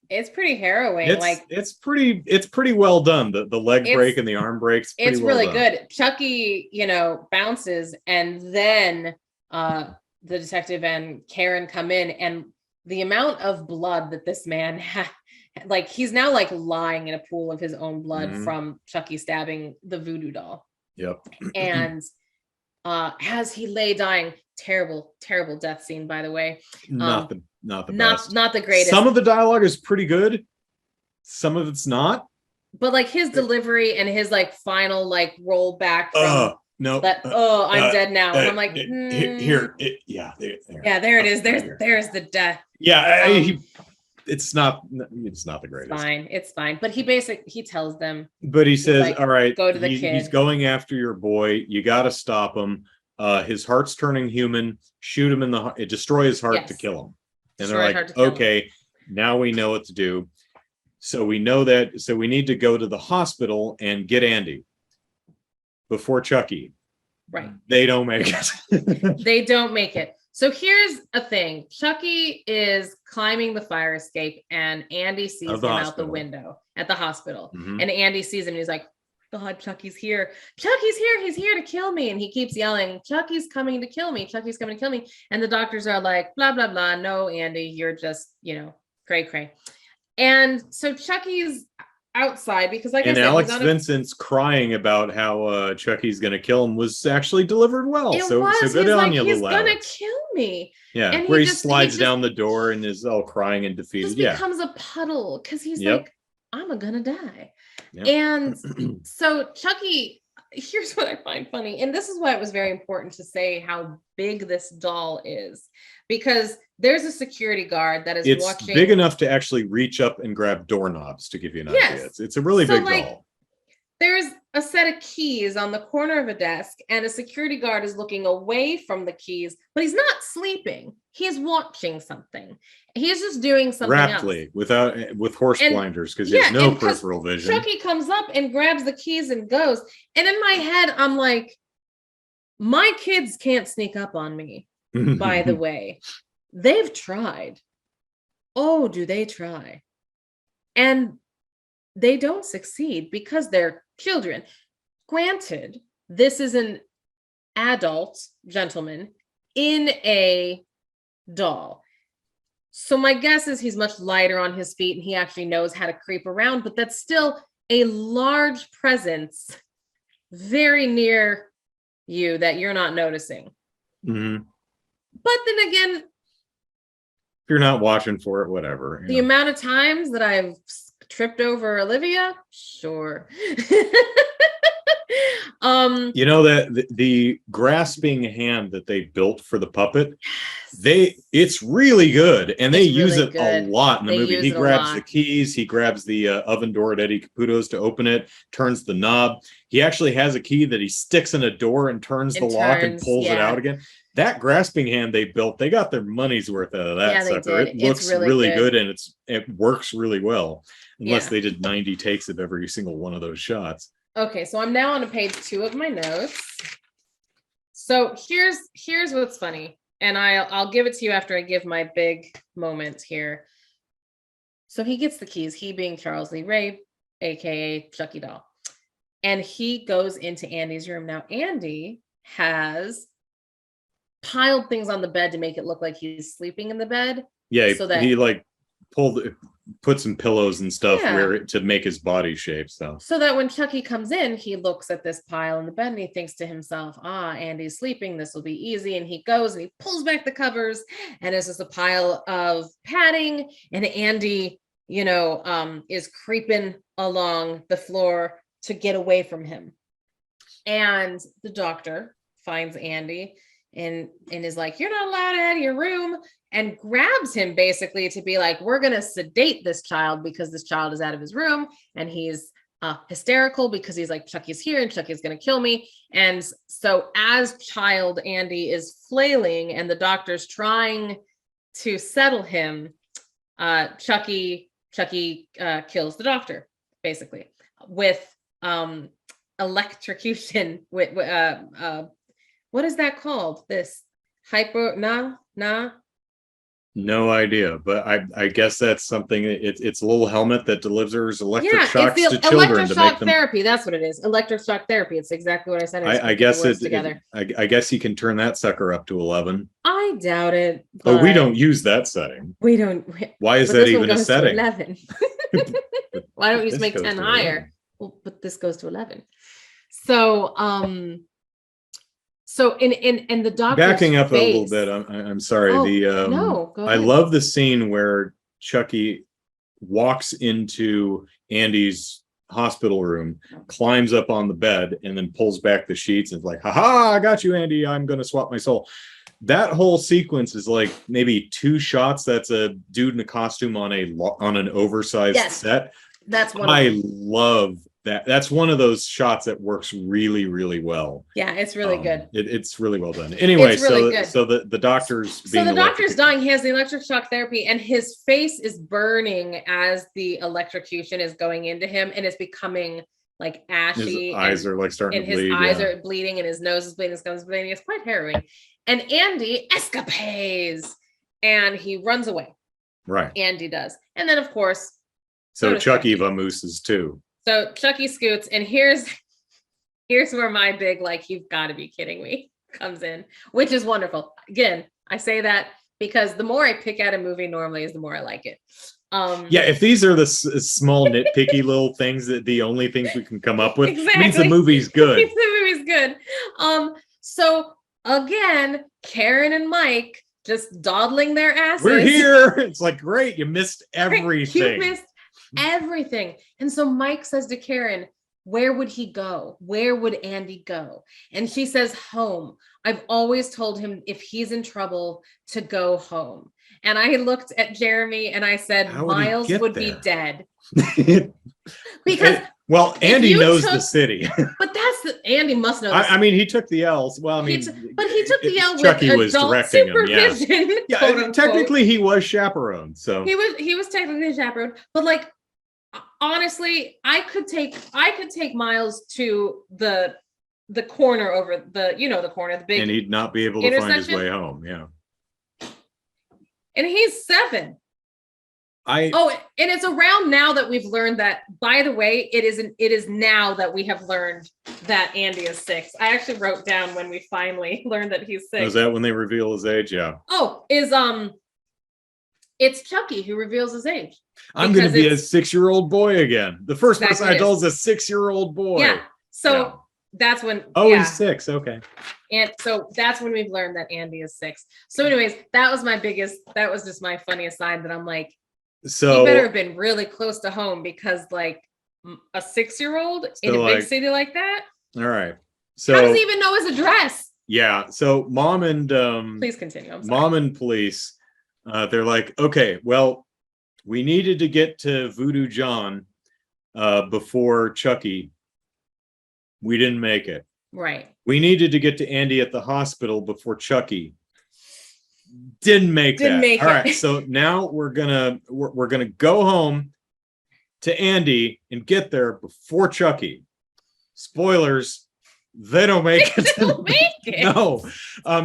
it's pretty harrowing. It's pretty well done. The leg break and the arm breaks. It's really good. Chucky, bounces, and then the detective and Karen come in, and the amount of blood that this man like he's now like lying in a pool of his own blood Mhm. from Chucky stabbing the voodoo doll. Yep. And as he lay dying, terrible, terrible death scene, by the way. Not the best. Not the greatest. Some of the dialogue is pretty good. Some of it's not. But like his delivery and his like final like roll back from no. that, I'm dead now. And I'm like, there it is. There's the death. Yeah, it's not the greatest. It's fine. But he tells them. But he says, like, all right, go to the kid. He's going after your boy. You got to stop him. His heart's turning human. Shoot him in the heart. Destroy his heart to kill him. And they're like, okay, now we know what to do. So we know that. So we need to go to the hospital and get Andy before Chucky. Right. They don't make it. They don't make it. So here's a thing. Chucky is climbing the fire escape and Andy sees him out the window at the hospital. Mm-hmm. And Andy sees him and he's like, God, Chucky's here. Chucky's here. He's here to kill me. And he keeps yelling, Chucky's coming to kill me. Chucky's coming to kill me. And the doctors are like, blah, blah, blah. No, Andy, you're just, cray, cray. And so Chucky's outside because like I said, Alex Vincent's crying about how Chucky's gonna kill him was actually delivered well. So good on you, he's little gonna Alex. kill me. Yeah, and where he slides down the door and is all crying and defeated. Just becomes a puddle because he's like, I'm gonna die. Yep. And so Chucky, here's what I find funny, and this is why it was very important to say how big this doll is, because there's a security guard that is watching. It's big enough to actually reach up and grab doorknobs, to give you an idea. It's a really big doll. There's a set of keys on the corner of a desk, and a security guard is looking away from the keys, but he's not sleeping. He's watching something. He's just doing something raptly else. with horse blinders, because he has no peripheral vision. Chucky comes up and grabs the keys and goes. And in my head, I'm like, my kids can't sneak up on me, by the way. They've tried. Oh, do they try? And they don't succeed because they're children. Granted, this is an adult gentleman in a doll. So my guess is he's much lighter on his feet and he actually knows how to creep around, but that's still a large presence very near you that you're not noticing. Mm-hmm. But then again, if you're not watching for it, whatever. The amount of times that I've tripped over Olivia, sure. That the grasping hand that they built for the puppet, it's really good, and they use it a lot in the movie. He grabs the keys, he grabs the oven door at Eddie Caputo's to open it, turns the knob. He actually has a key that he sticks in a door and turns the lock and pulls it out again. That grasping hand they built, they got their money's worth out of that sucker. It looks really good, and it works really well, unless they did 90 takes of every single one of those shots. Okay, so I'm now on page 2 of my notes. So here's what's funny, and I'll give it to you after I give my big moment here. So he gets the keys, he being Charles Lee Ray, aka Chucky Doll, and he goes into Andy's room. Now Andy has piled things on the bed to make it look like he's sleeping in the bed. Yeah, so that he like put some pillows and stuff to make his body shape. So that when Chucky comes in, he looks at this pile in the bed and he thinks to himself, Andy's sleeping, this will be easy. And he goes and he pulls back the covers, and it's just a pile of padding, and Andy, is creeping along the floor to get away from him. And the doctor finds Andy and is like, you're not allowed out of your room, and grabs him basically to be like, we're going to sedate this child because this child is out of his room and he's hysterical because he's like, Chucky's here and Chucky's going to kill me. And so as child Andy is flailing and the doctor's trying to settle him, Chucky kills the doctor basically with electrocution with what is that called? This No idea, but I guess that's something. It's a little helmet that delivers electric shocks to children to make them. Therapy. That's what it is. Electric shock therapy. It's exactly what I said. I guess I guess you can turn that sucker up to 11. I doubt it. But we don't use that setting. We don't. Why is that even a setting? 11. Why don't you just This make goes 10 to higher? 11. Well, but this goes to 11. So, so in the doctor's Backing up a little face- bit, I'm sorry. Oh, no, go I ahead. love the scene where Chucky walks into Andy's hospital room, climbs up on the bed, and then pulls back the sheets and is like, haha, I got you, Andy. I'm gonna swap my soul. That whole sequence is like maybe 2 shots. That's a dude in a costume on an oversized set. That's one. I love that. That's one of those shots that works really, really well. Yeah, it's really good. It's really well done. Anyway, It's really good. so the doctor's So the doctor's dying. He has the electric shock therapy, and his face is burning as the electrocution is going into him, and it's becoming like ashy. His eyes are like starting to bleed. His eyes are bleeding, and his nose is bleeding, his gums is bleeding. It's quite harrowing. And Andy escapades, and he runs away. Right. Andy does, and then of course. So Chucky vamooses too. So Chucky scoots, and here's where my big, like, you've got to be kidding me, comes in, which is wonderful. Again, I say that because the more I pick at a movie normally is the more I like it. Yeah, if these are the small nitpicky little things, that the only things we can come up with, exactly. means the movie's good. Means the movie's good. So again, Karen and Mike just dawdling their asses. We're here. It's like, great, you missed everything. You missed everything. And so Mike says to Karen, where would he go? Where would Andy go? And she says, home. I've always told him if he's in trouble to go home. And I looked at Jeremy and I said, Miles would be dead. Because well, Andy knows the city. But Andy must know. I mean, he took the L's. Well, I mean, but he took the L with Chucky was adult directing supervision. him. Yeah, technically he was chaperoned. So he was technically chaperoned, but like, honestly, I could take Miles to the corner over the corner, the big, and he'd not be able to find his way home. Yeah. And he's 7. And it's around now that we've learned that, by the way, it is now that we have learned that Andy is 6. I actually wrote down when we finally learned that he's 6. Was that when they reveal his age? Yeah. Oh, it's Chucky who reveals his age. I'm going to be a 6-year-old boy again. The first person I told is a 6-year-old boy. Yeah. So that's when. Oh, he's 6. Okay. And so that's when we've learned that Andy is 6. So anyways, that was just my funniest side, that I'm like, so he better have been really close to home, because like a 6-year-old in a big city like that. All right. So how does he even know his address? Yeah. So mom and please continue. I'm sorry. Mom and police, they're like, okay, well, we needed to get to Voodoo John before Chucky. We didn't make it. Right. We needed to get to Andy at the hospital before Chucky. Didn't make it. All right. So now we're gonna go home to Andy and get there before Chucky. Spoilers, they don't make it. They don't make it. No.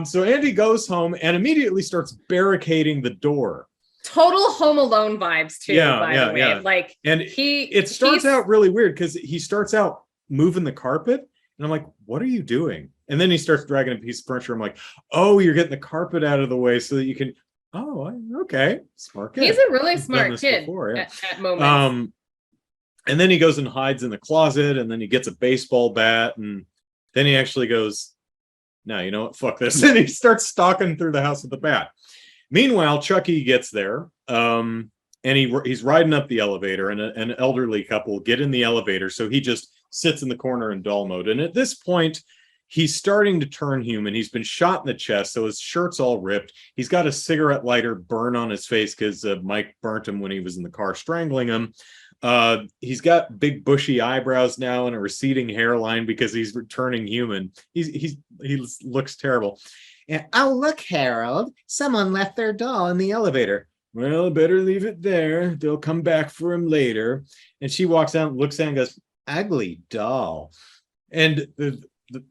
So Andy goes home and immediately starts barricading the door. Total Home Alone vibes too, by the way. Yeah. Like, and it starts out really weird, because he starts out moving the carpet, and I'm like, what are you doing? And then he starts dragging a piece of furniture. I'm like, oh, you're getting the carpet out of the way so that you can. Oh, okay, smart kid. He's a really smart kid at moments. And then he goes and hides in the closet, and then he gets a baseball bat, and then he actually goes, no, you know what? Fuck this. And he starts stalking through the house with the bat. Meanwhile, Chucky gets there, and he's riding up the elevator, and an elderly couple get in the elevator. So he just sits in the corner in doll mode. And at this point, he's starting to turn human. He's been shot in the chest, so his shirt's all ripped. He's got a cigarette lighter burn on his face because Mike burnt him when he was in the car strangling him. He's got big bushy eyebrows now and a receding hairline because he's returning human. He looks terrible. And, oh, look, Harold, someone left their doll in the elevator. Well, better leave it there. They'll come back for him later. And she walks out and looks at him and goes, ugly doll. And the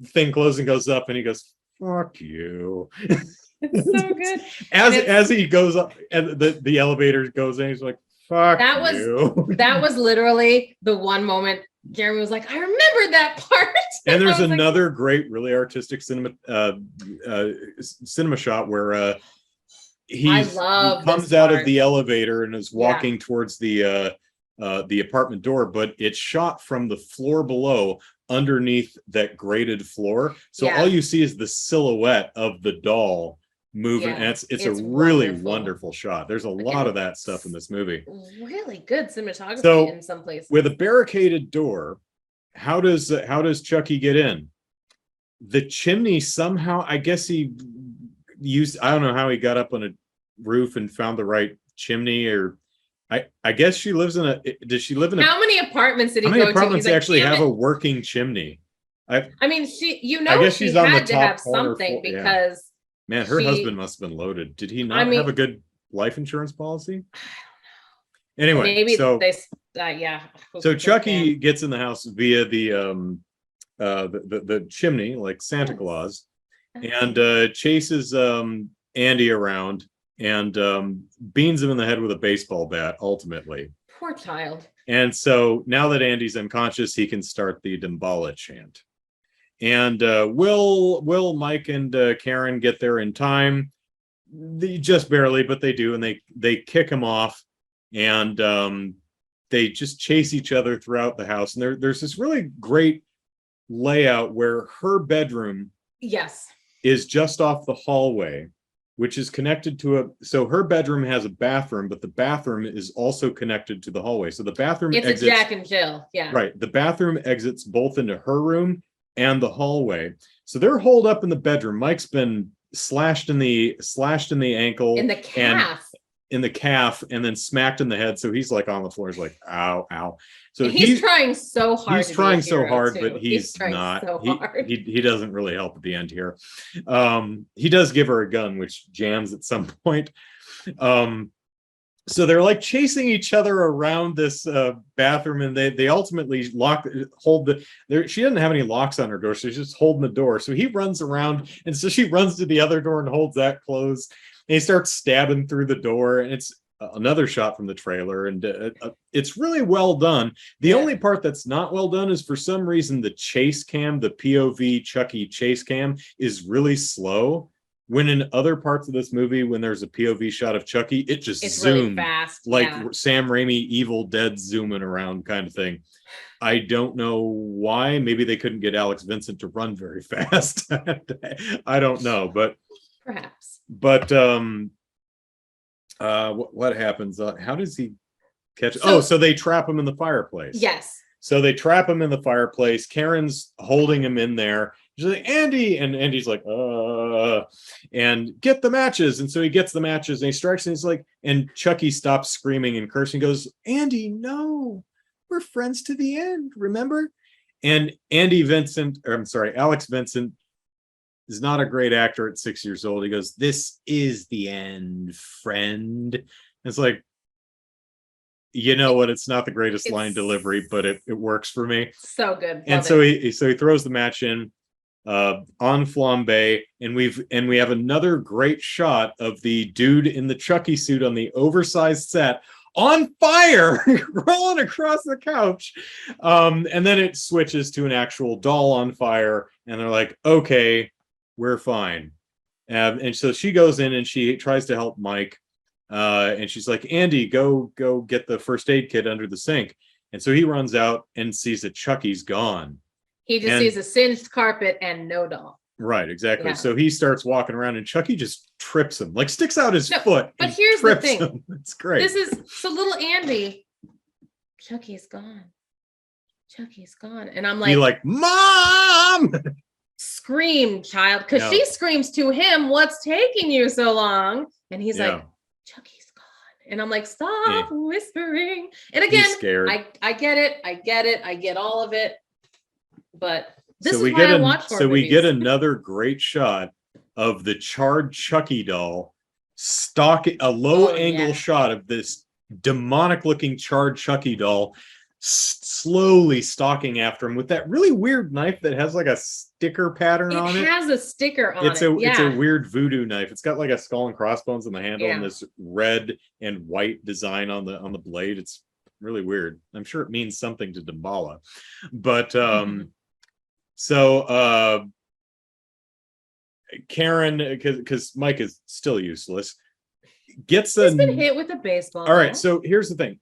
thing closing goes up, and he goes, fuck you. It's so good. As he goes up, and the elevator goes in, he's like, fuck you. That was literally the one moment Jeremy was like, I remember that part. And there's another great, really artistic cinema shot where he comes out of the elevator and is walking towards the the apartment door, but it's shot from the floor below, underneath that grated floor. So all you see is the silhouette of the doll moving. And it's a really wonderful shot. There's a lot of that stuff in this movie. Really good cinematography So, in some places. With a barricaded door, how does Chucky get in? The chimney somehow, I guess he used, I don't know how he got up on a roof and found the right chimney, or I guess she lives in does she live in how many apartments did he go to? How many apartments actually have a working chimney? I mean, I guess she she's on the had to top have something because man, her husband must have been loaded. Did he not have a good life insurance policy? Anyway, maybe so So Chucky gets in the house via the chimney, like Santa Claus, and chases Andy around and beans him in the head with a baseball bat, ultimately. Poor child. And so now that Andy's unconscious, he can start the Damballa chant. And will Mike and Karen get there in time? Just barely, but they do, and they kick him off, and they just chase each other throughout the house. And there's this really great layout where her bedroom is just off the hallway, which is connected to so her bedroom has a bathroom, but the bathroom is also connected to the hallway. So the bathroom exits, a Jack and Jill. Yeah. Right. The bathroom exits both into her room and the hallway. So they're holed up in the bedroom. Mike's been slashed in the ankle, in the calf, and then smacked in the head. So he's like on the floor. He's like, ow, ow. So he's trying so hard. He's trying so hard, but he's not. So he doesn't really help at the end here. He does give her a gun, which jams at some point. So they're like chasing each other around this bathroom, and they ultimately she doesn't have any locks on her door, so she's just holding the door. So he runs around, and so she runs to the other door and holds that closed. And he starts stabbing through the door, and it's another shot from the trailer, and it's really well done. The only part that's not well done is, for some reason, the chase cam, the POV Chucky chase cam, is really slow. When in other parts of this movie, when there's a POV shot of Chucky, it's zoomed really fast, like Sam Raimi Evil Dead zooming around kind of thing. I don't know why. Maybe they couldn't get Alex Vincent to run very fast. I don't know, but perhaps. But what happens? How does he catch? So they trap him in the fireplace. Yes. So they trap him in the fireplace. Karen's holding him in there. She's like, Andy, and Andy's like, and get the matches. And so he gets the matches and he strikes, and he's like, and Chucky stops screaming and cursing, goes, Andy, no, we're friends to the end, remember? And Alex Vincent is not a great actor at 6 years old. He goes, this is the end, friend. And it's like, you know what? It's not the greatest line delivery, but it works for me. So good. And so he throws the match in on flambe, and we have another great shot of the dude in the Chucky suit on the oversized set on fire, rolling across the couch. And then it switches to an actual doll on fire, and they're like, okay, we're fine. And so she goes in and she tries to help Mike. And she's like, Andy, go get the first aid kit under the sink. And so he runs out and sees that Chucky's gone. He just sees a singed carpet and no doll. Right, exactly. Yeah. So he starts walking around, and Chucky just trips him, like sticks out his foot. But here's the thing. Him. It's great. So little Andy, Chucky's gone. Chucky's gone. And I'm like, he like, Mom! Scream, child, because she screams to him, what's taking you so long? And he's like, Chucky's gone. And I'm like, stop whispering. And again, I get it. I get all of it. But this is why I watch more movies. We get another great shot of the charred Chucky doll stalking, a low angle shot of this demonic looking charred Chucky doll slowly stalking after him with that really weird knife that has like a sticker pattern on it. It has a sticker on it. It's a weird voodoo knife. It's got like a skull and crossbones on the handle and this red and white design on the blade. It's really weird. I'm sure it means something to Damballa. But so Karen, because Mike is still useless, he's been hit with a baseball. All right, so here's the thing.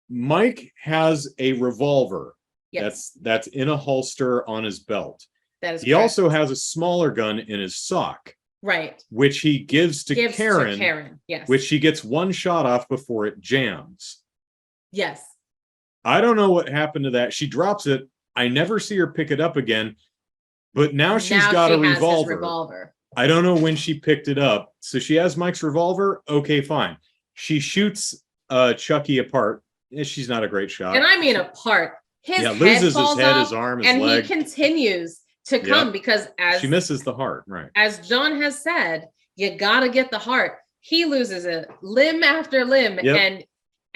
Mike has a revolver Yes, that's in a holster on his belt. that is He correct. also has a smaller gun in his sock, Right. which he gives to Karen, Yes. which she gets one shot off before it jams. Yes. I don't know what happened to that. She drops it. I never see her pick it up again. But now she's got a has his revolver. revolver. I don't know when she picked it up. So she has Mike's revolver. Okay, fine. She shoots Chucky apart. She's not a great shot. And I mean apart. His head loses falls his head, off, his arm, his and leg. he continues to come because she misses the heart, right? As John has said, you gotta get the heart. He loses it limb after limb,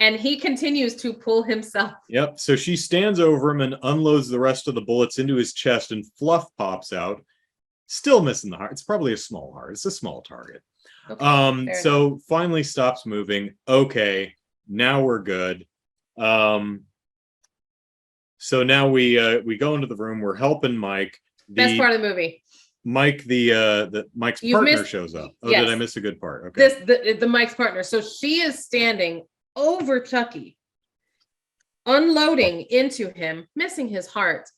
and he continues to pull himself. Yep. So she stands over him and unloads the rest of the bullets into his chest, and fluff pops out. Still missing the heart. It's probably a small heart. It's a small target. Okay, so finally stops moving. Okay, now we're good. So now we go into the room. We're helping Mike. Best part of the movie. Mike, Mike's partner shows up. Oh, yes. Did I miss a good part? Okay. The Mike's partner. So she is standing over Chucky, unloading into him, missing his heart,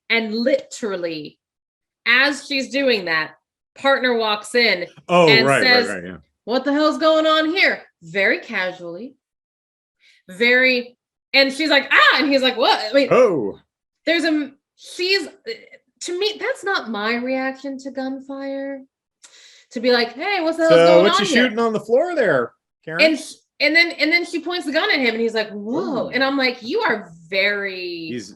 and literally, as she's doing that, partner walks in and says, yeah. "What the hell's going on here?" Very casually, and she's like, "Ah," and he's like, "What?" I mean, to me, that's not my reaction to gunfire. To be like, "Hey, what's the hell's going on here? What you shooting on the floor there, Karen?" And then she points the gun at him, and he's like, "Whoa!" Ooh. And I'm like, "You are he's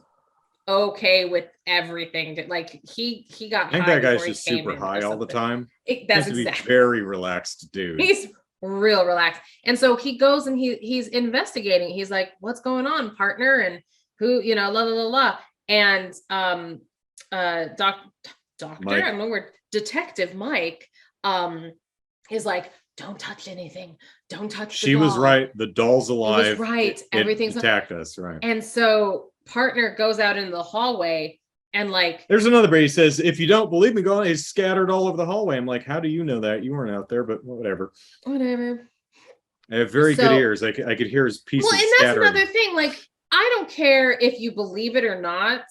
okay with everything." Like he got. I think that guy's just super high all the time. That's exactly. Very relaxed dude. He's real relaxed, and so he goes and he's investigating. He's like, "What's going on, partner?" And who, la la la la. And doctor, Mike. I don't know where Detective Mike is like, "Don't touch anything. Don't touch the doll." She was right. The doll's alive. He was right. Everything's attacked us, right? And so partner goes out into the hallway and like, there's another bit. He says, "If you don't believe me, go on." He's scattered all over the hallway. I'm like, how do you know that? You weren't out there, but whatever. Whatever. I have very good ears. I could hear his pieces. Well, and that's scattering. Another thing. Like, I don't care if you believe it or not.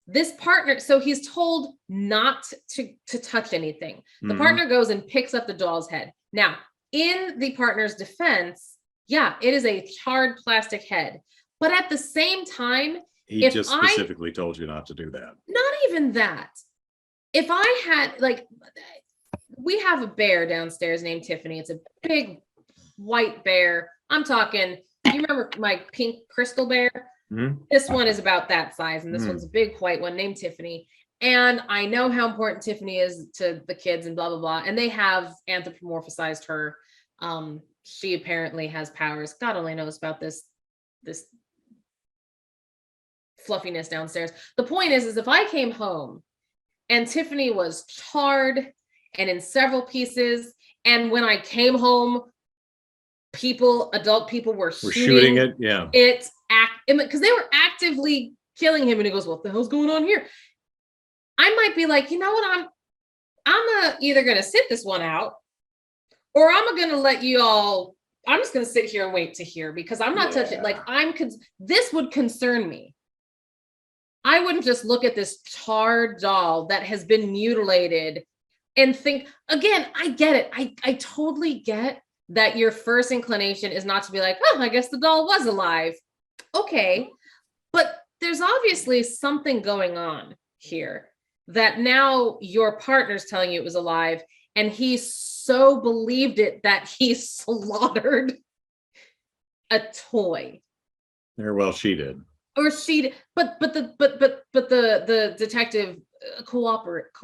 This partner, so he's told not to touch anything. The partner goes and picks up the doll's head. Now, in the partner's defense, yeah, it is a charred plastic head. But at the same time, he just specifically told you not to do that. Not even that. If I had, like, we have a bear downstairs named Tiffany. It's a big white bear. I'm talking, you remember my pink crystal bear? Mm-hmm. This one is about that size, and this one's a big white one named Tiffany. And I know how important Tiffany is to the kids and blah, blah, blah. And they have anthropomorphized her. She apparently has powers. God only knows about this fluffiness downstairs. The point is if I came home and Tiffany was charred and in several pieces, and when I came home, adult people were shooting it. Yeah. Because they were actively killing him, and he goes, "What the hell's going on here?" I might be like, you know what, I'm either gonna sit this one out, or I'm gonna let you all. I'm just gonna sit here and wait to hear, because I'm not touching. Like, this would concern me. I wouldn't just look at this charred doll that has been mutilated and think, again, I get it. I totally get that your first inclination is not to be like, "Oh, I guess the doll was alive." Okay. But there's obviously something going on here that now your partner's telling you it was alive, and he so believed it that he slaughtered a toy. Or well, she did. Or she did. But the detective corroborates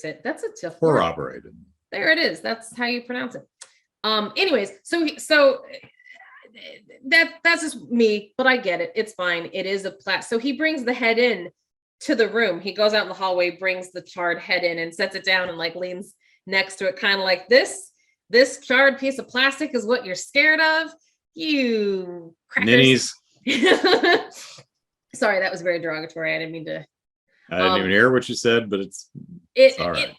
it. That's a tough word. Corroborated. There it is. That's how you pronounce it. Anyways, so that's just me, but I get it. It's fine. It is a so he brings the head in to the room. He goes out in the hallway, brings the charred head in, and sets it down and like leans next to it, kind of like, this charred piece of plastic is what you're scared of, you crackers. Ninnies. Sorry, that was very derogatory. I didn't mean to. I didn't even hear what you said, but it's all right.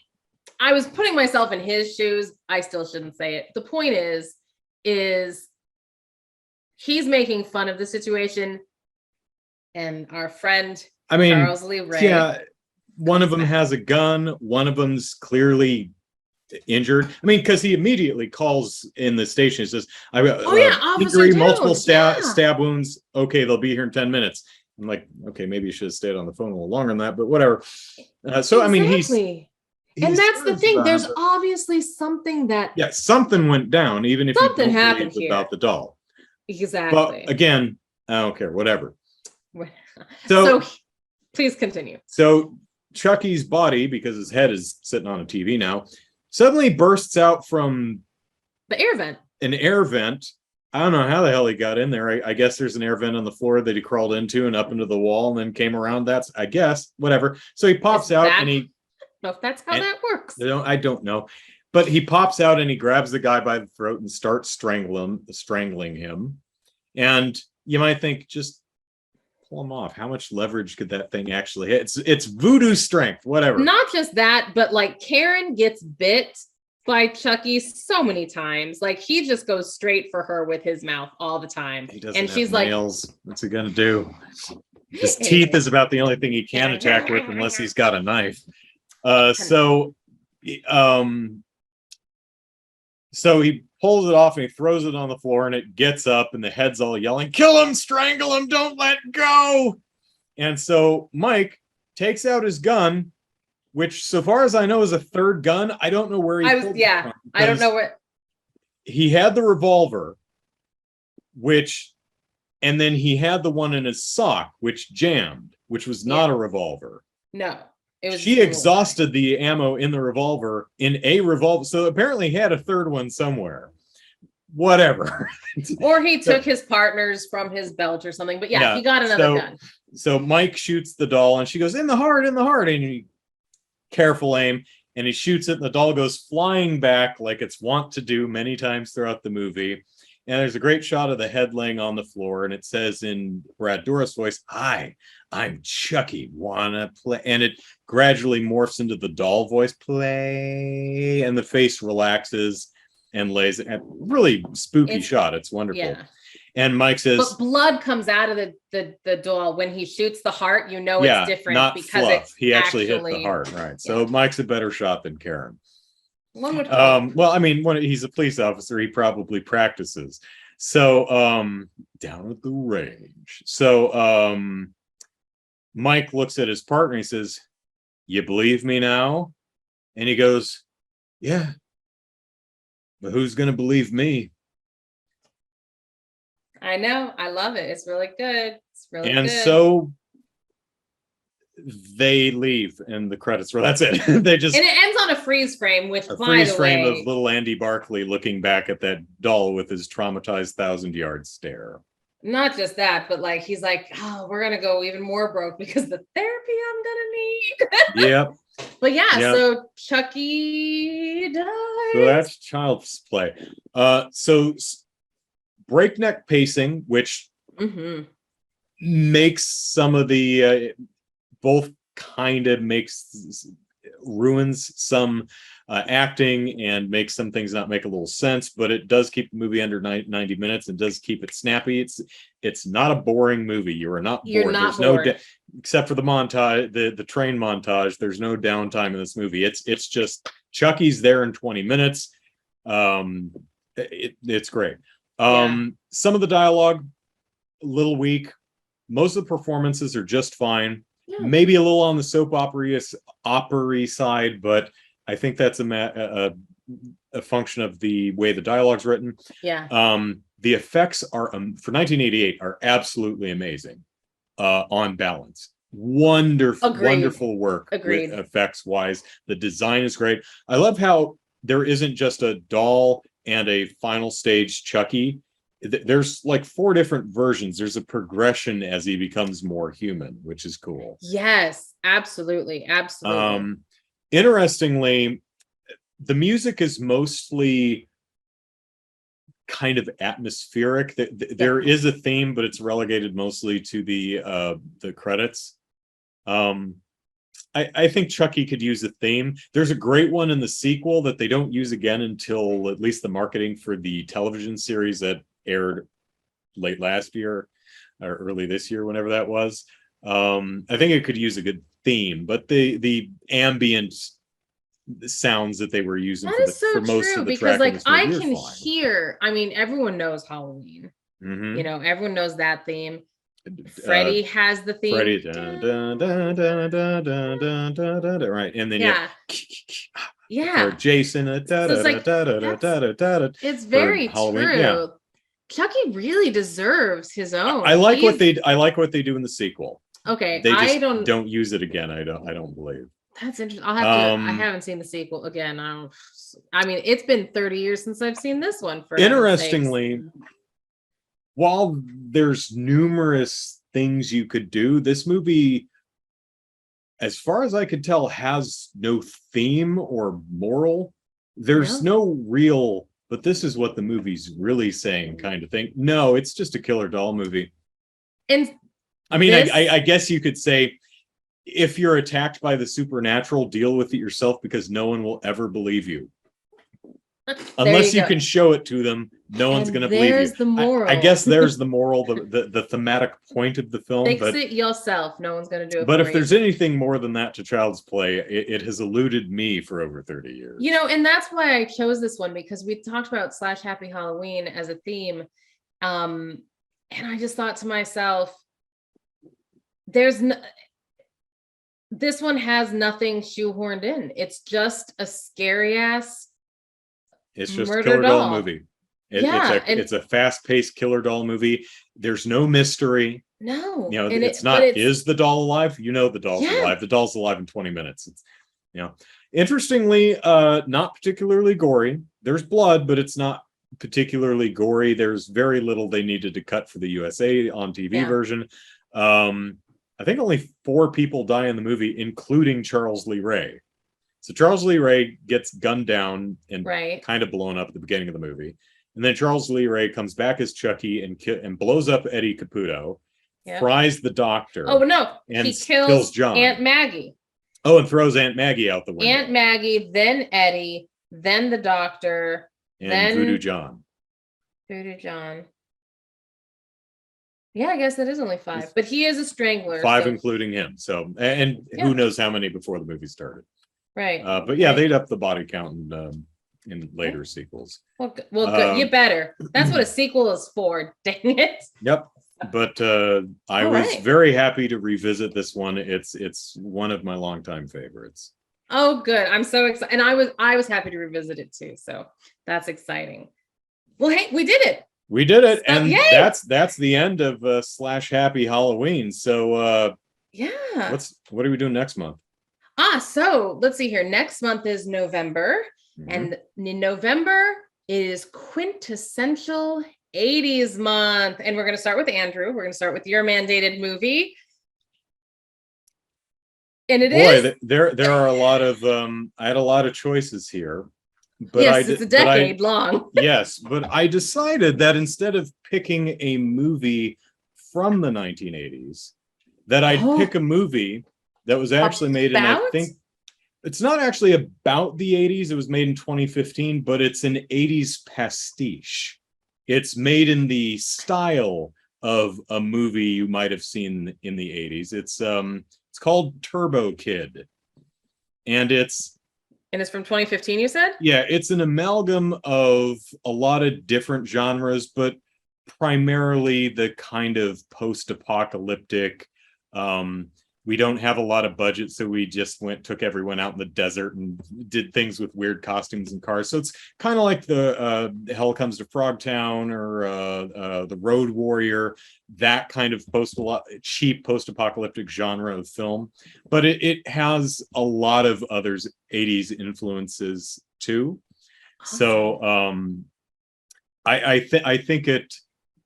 I was putting myself in his shoes. I still shouldn't say it. The point is he's making fun of the situation, and our friend I mean, Charles Lee Ray. yeah, one of them back. has a gun. One of them's clearly injured. I mean, because he immediately calls in the station. He says, "I Officer injury, Dune. multiple Yeah. stab wounds. Okay, they'll be here in 10 minutes." I'm like, okay, maybe you should have stayed on the phone a little longer than that, but whatever. So I mean, he's and that's the thing. There's but, obviously something that something went down, even if something you don't happened believe here about the doll. Exactly. But again, I don't care. Whatever. So please continue. So Chucky's body, because his head is sitting on a TV now, suddenly bursts out from the air vent. An air vent. I don't know how the hell he got in there. I guess there's an air vent on the floor that he crawled into and up into the wall and then came around. That's, I guess, whatever. So he pops out and he... No, if that's how that works. I don't know. But he pops out and he grabs the guy by the throat and starts strangling him. And you might think, just pull him off. How much leverage could that thing actually hit? It's voodoo strength, whatever. Not just that, but like Karen gets bit by Chucky so many times. Like he just goes straight for her with his mouth all the time. He doesn't and have she's nails. What's he gonna do? His teeth is about the only thing he can attack with unless he's got a knife. So he pulls it off and he throws it on the floor and it gets up and the head's all yelling, "Kill him, strangle him, don't let go." And so Mike takes out his gun, which so far as I know is a third gun. I don't know where he I don't know what he had. The revolver, and then he had the one in his sock, which jammed, which was not a revolver. No. She exhausted the ammo in the revolver in a revolver. So apparently he had a third one somewhere. Whatever. Or he took his partners from his belt or something. But he got another gun. So Mike shoots the doll and she goes, in the heart. And he careful aim and he shoots it and the doll goes flying back like it's wont to do many times throughout the movie. And there's a great shot of the head laying on the floor and it says in Brad Dourif's voice, I'm Chucky, wanna play? And it gradually morphs into the doll voice, play, and the face relaxes and lays it. Really spooky shot. It's wonderful. Yeah. And Mike says, but blood comes out of the doll when he shoots the heart. You know it's different, not because fluff. He actually hit the heart, right? Yeah. So Mike's a better shot than Karen. One would well, I mean, when he's a police officer, he probably practices. So down at the range. So Mike looks at his partner and he says, "You believe me now?" And he goes, "Yeah, but who's gonna believe me?" I know. I love it. It's really good. It's really good. And so they leave and the credits roll. That's it. They just, and it ends on a freeze frame, which a freeze frame of little Andy Barkley looking back at that doll with his traumatized 1,000-yard stare. Not just that, but like he's like, "Oh, we're gonna go even more broke because the therapy I'm gonna need." Yep. But so Chucky dies. So that's child's play. So breakneck pacing, which makes some of the both kind of ruins some acting and makes some things not make a little sense, but it does keep the movie under 90 minutes and does keep it snappy. It's not a boring movie. You are not bored. There's bored. Except for the montage, the train montage, there's no downtime in this movie. It's just Chucky's there in 20 minutes. It's great. Some of the dialogue a little weak. Most of the performances are just fine. Maybe a little on the soap opera side, but I think that's a function of the way the dialogue's written. The effects are for 1988 are absolutely amazing. On balance, wonderful work. With effects wise. The design is great. I love how there isn't just a doll and a final stage Chucky. There's like 4 different versions. There's a progression as he becomes more human, which is cool. Yes, absolutely. Interestingly, the music is mostly kind of atmospheric. There is a theme, but it's relegated mostly to the credits. I think Chucky could use a theme. There's a great one in the sequel that they don't use again until at least the marketing for the television series that aired late last year or early this year, whenever that was. I think it could use a good theme, but the ambient sounds that they were using That is so for most true of the because track in like this I movie are can fine. hear, I mean, everyone knows Halloween. Mhm. You know, everyone knows that theme. Freddy has the theme. Freddy, dun, dun, dun, dun, dun, dun, dun, dun, dun, dun, right, and then Yeah. for Yeah. Jason, So it's like, it's for very Halloween. Yeah, true. Chucky really deserves his own. I like what He's they I like what they do in the sequel. okay. They I just don't. don't use it again. I don't believe. That's interesting. I'll have to. I haven't seen the sequel again. I mean, it's been 30 years since I've seen this one. For heaven's sakes. Interestingly, while there's numerous things you could do, this movie, as far as I could tell, has no theme or moral. There's no real, but this is what the movie's really saying kind of thing. No, it's just a killer doll movie. And I mean, I guess you could say, if you're attacked by the supernatural, deal with it yourself because no one will ever believe you. Unless you can show it to them, no one's going to believe you. There's the moral. I guess there's the moral, the thematic point of the film. Fix it yourself. No one's going to do it. But if there's anything more than that to Child's Play, it has eluded me for over 30 years. You know, and that's why I chose this one, because we talked about / Happy Halloween as a theme. And I just thought to myself, this one has nothing shoehorned in. It's just a scary ass. It's just a killer doll movie. It's a fast-paced killer doll movie. There's no mystery. No, you know, it's not. Is the doll alive? You know, the doll's alive. The doll's alive in 20 minutes. It's, you know, interestingly, not particularly gory. There's blood, but it's not particularly gory. There's very little they needed to cut for the USA on TV version. I think only 4 people die in the movie, including Charles Lee Ray. So Charles Lee Ray gets gunned down and kind of blown up at the beginning of the movie. And then Charles Lee Ray comes back as Chucky and blows up Eddie Caputo, fries the doctor. Oh, no. And he kills John. Aunt Maggie. Oh, and throws Aunt Maggie out the window. Aunt Maggie, then Eddie, then the doctor. And then Voodoo John. Voodoo John. Yeah, I guess that is only 5. But he is a strangler. 5 including him. So, and who knows how many before the movie started. Right. But yeah, they'd up the body count in later sequels. Well, good. You better. That's what a sequel is for. Dang it. Yep. But I was very happy to revisit this one. It's one of my longtime favorites. Oh, good. I'm so excited. And I was happy to revisit it too. So that's exciting. Well, hey, we did it. We did it. And that's the end of / Happy Halloween. So what are we doing next month? So let's see here. Next month is November. And in November is quintessential 80s month. And we're going to start with Andrew. We're going to start with your mandated movie. And there are a lot of I had a lot of choices here. But yes, it's a decade long. Yes, but I decided that instead of picking a movie from the 1980s, that I'd pick a movie that was actually made in, I think, it's not actually about the 80s. It was made in 2015, but it's an 80s pastiche. It's made in the style of a movie you might have seen in the 80s. It's called Turbo Kid. And it's from 2015, you said? Yeah, it's an amalgam of a lot of different genres, but primarily the kind of post-apocalyptic. We don't have a lot of budget, so we just took everyone out in the desert and did things with weird costumes and cars. So it's kind of like the Hell Comes to Frogtown or the Road Warrior, that kind of cheap post-apocalyptic genre of film. But it has a lot of other 80s influences too. So I think it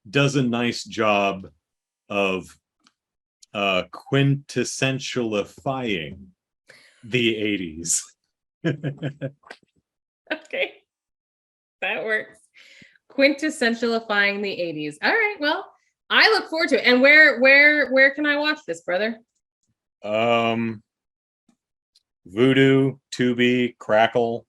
does a nice job of quintessentialifying the 80s. Okay, that works. Quintessentialifying the 80s. All right, well, I look forward to it. And where can I watch this, brother? Voodoo, Tubi, Crackle.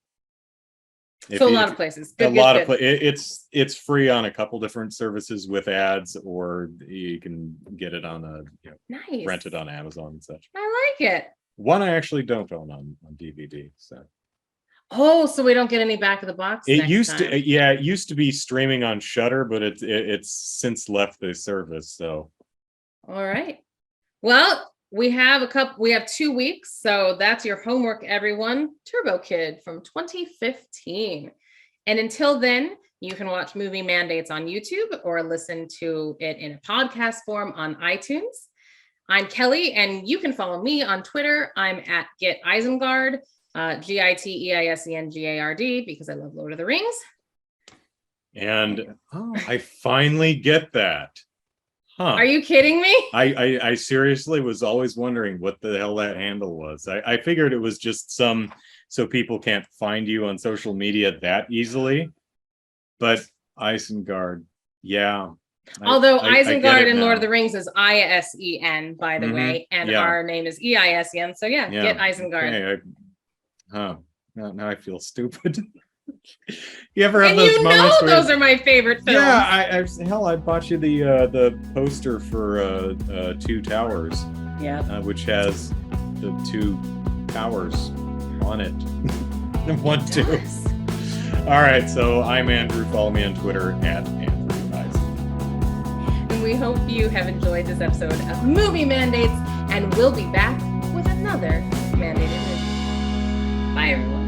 So a lot of places. Good, a lot of good. it's free on a couple different services with ads, or you can get it on Nice. rent it on Amazon and such. I like it. One I actually don't own on DVD. So Oh, so we don't get any back of the box. it next used time. to, yeah, it used to be streaming on Shudder, but it's since left the service. So All right. Well, we have 2 weeks, so that's your homework, everyone. Turbo Kid from 2015. And until then, you can watch Movie Mandates on YouTube or listen to it in a podcast form on iTunes. I'm Kelly, and you can follow me on Twitter. I'm at Get Isengard, GITEISENGARD, because I love Lord of the Rings. And I finally get that. Huh. Are you kidding me? I seriously was always wondering what the hell that handle was. I figured it was just so people can't find you on social media that easily. But Isengard, yeah. Although Isengard in now. Lord of the Rings is ISEN, by the way, and our name is EISEN. So yeah, get Isengard. Okay, now I feel stupid. You ever have and those moments where those are my favorite films. Yeah, I bought you the poster for Two Towers. Yeah. Which has the two towers on it. 1, 2. All right, so I'm Andrew. Follow me on Twitter at Andrew Eisen. And we hope you have enjoyed this episode of Movie Mandates, and we'll be back with another mandated movie. Bye, everyone.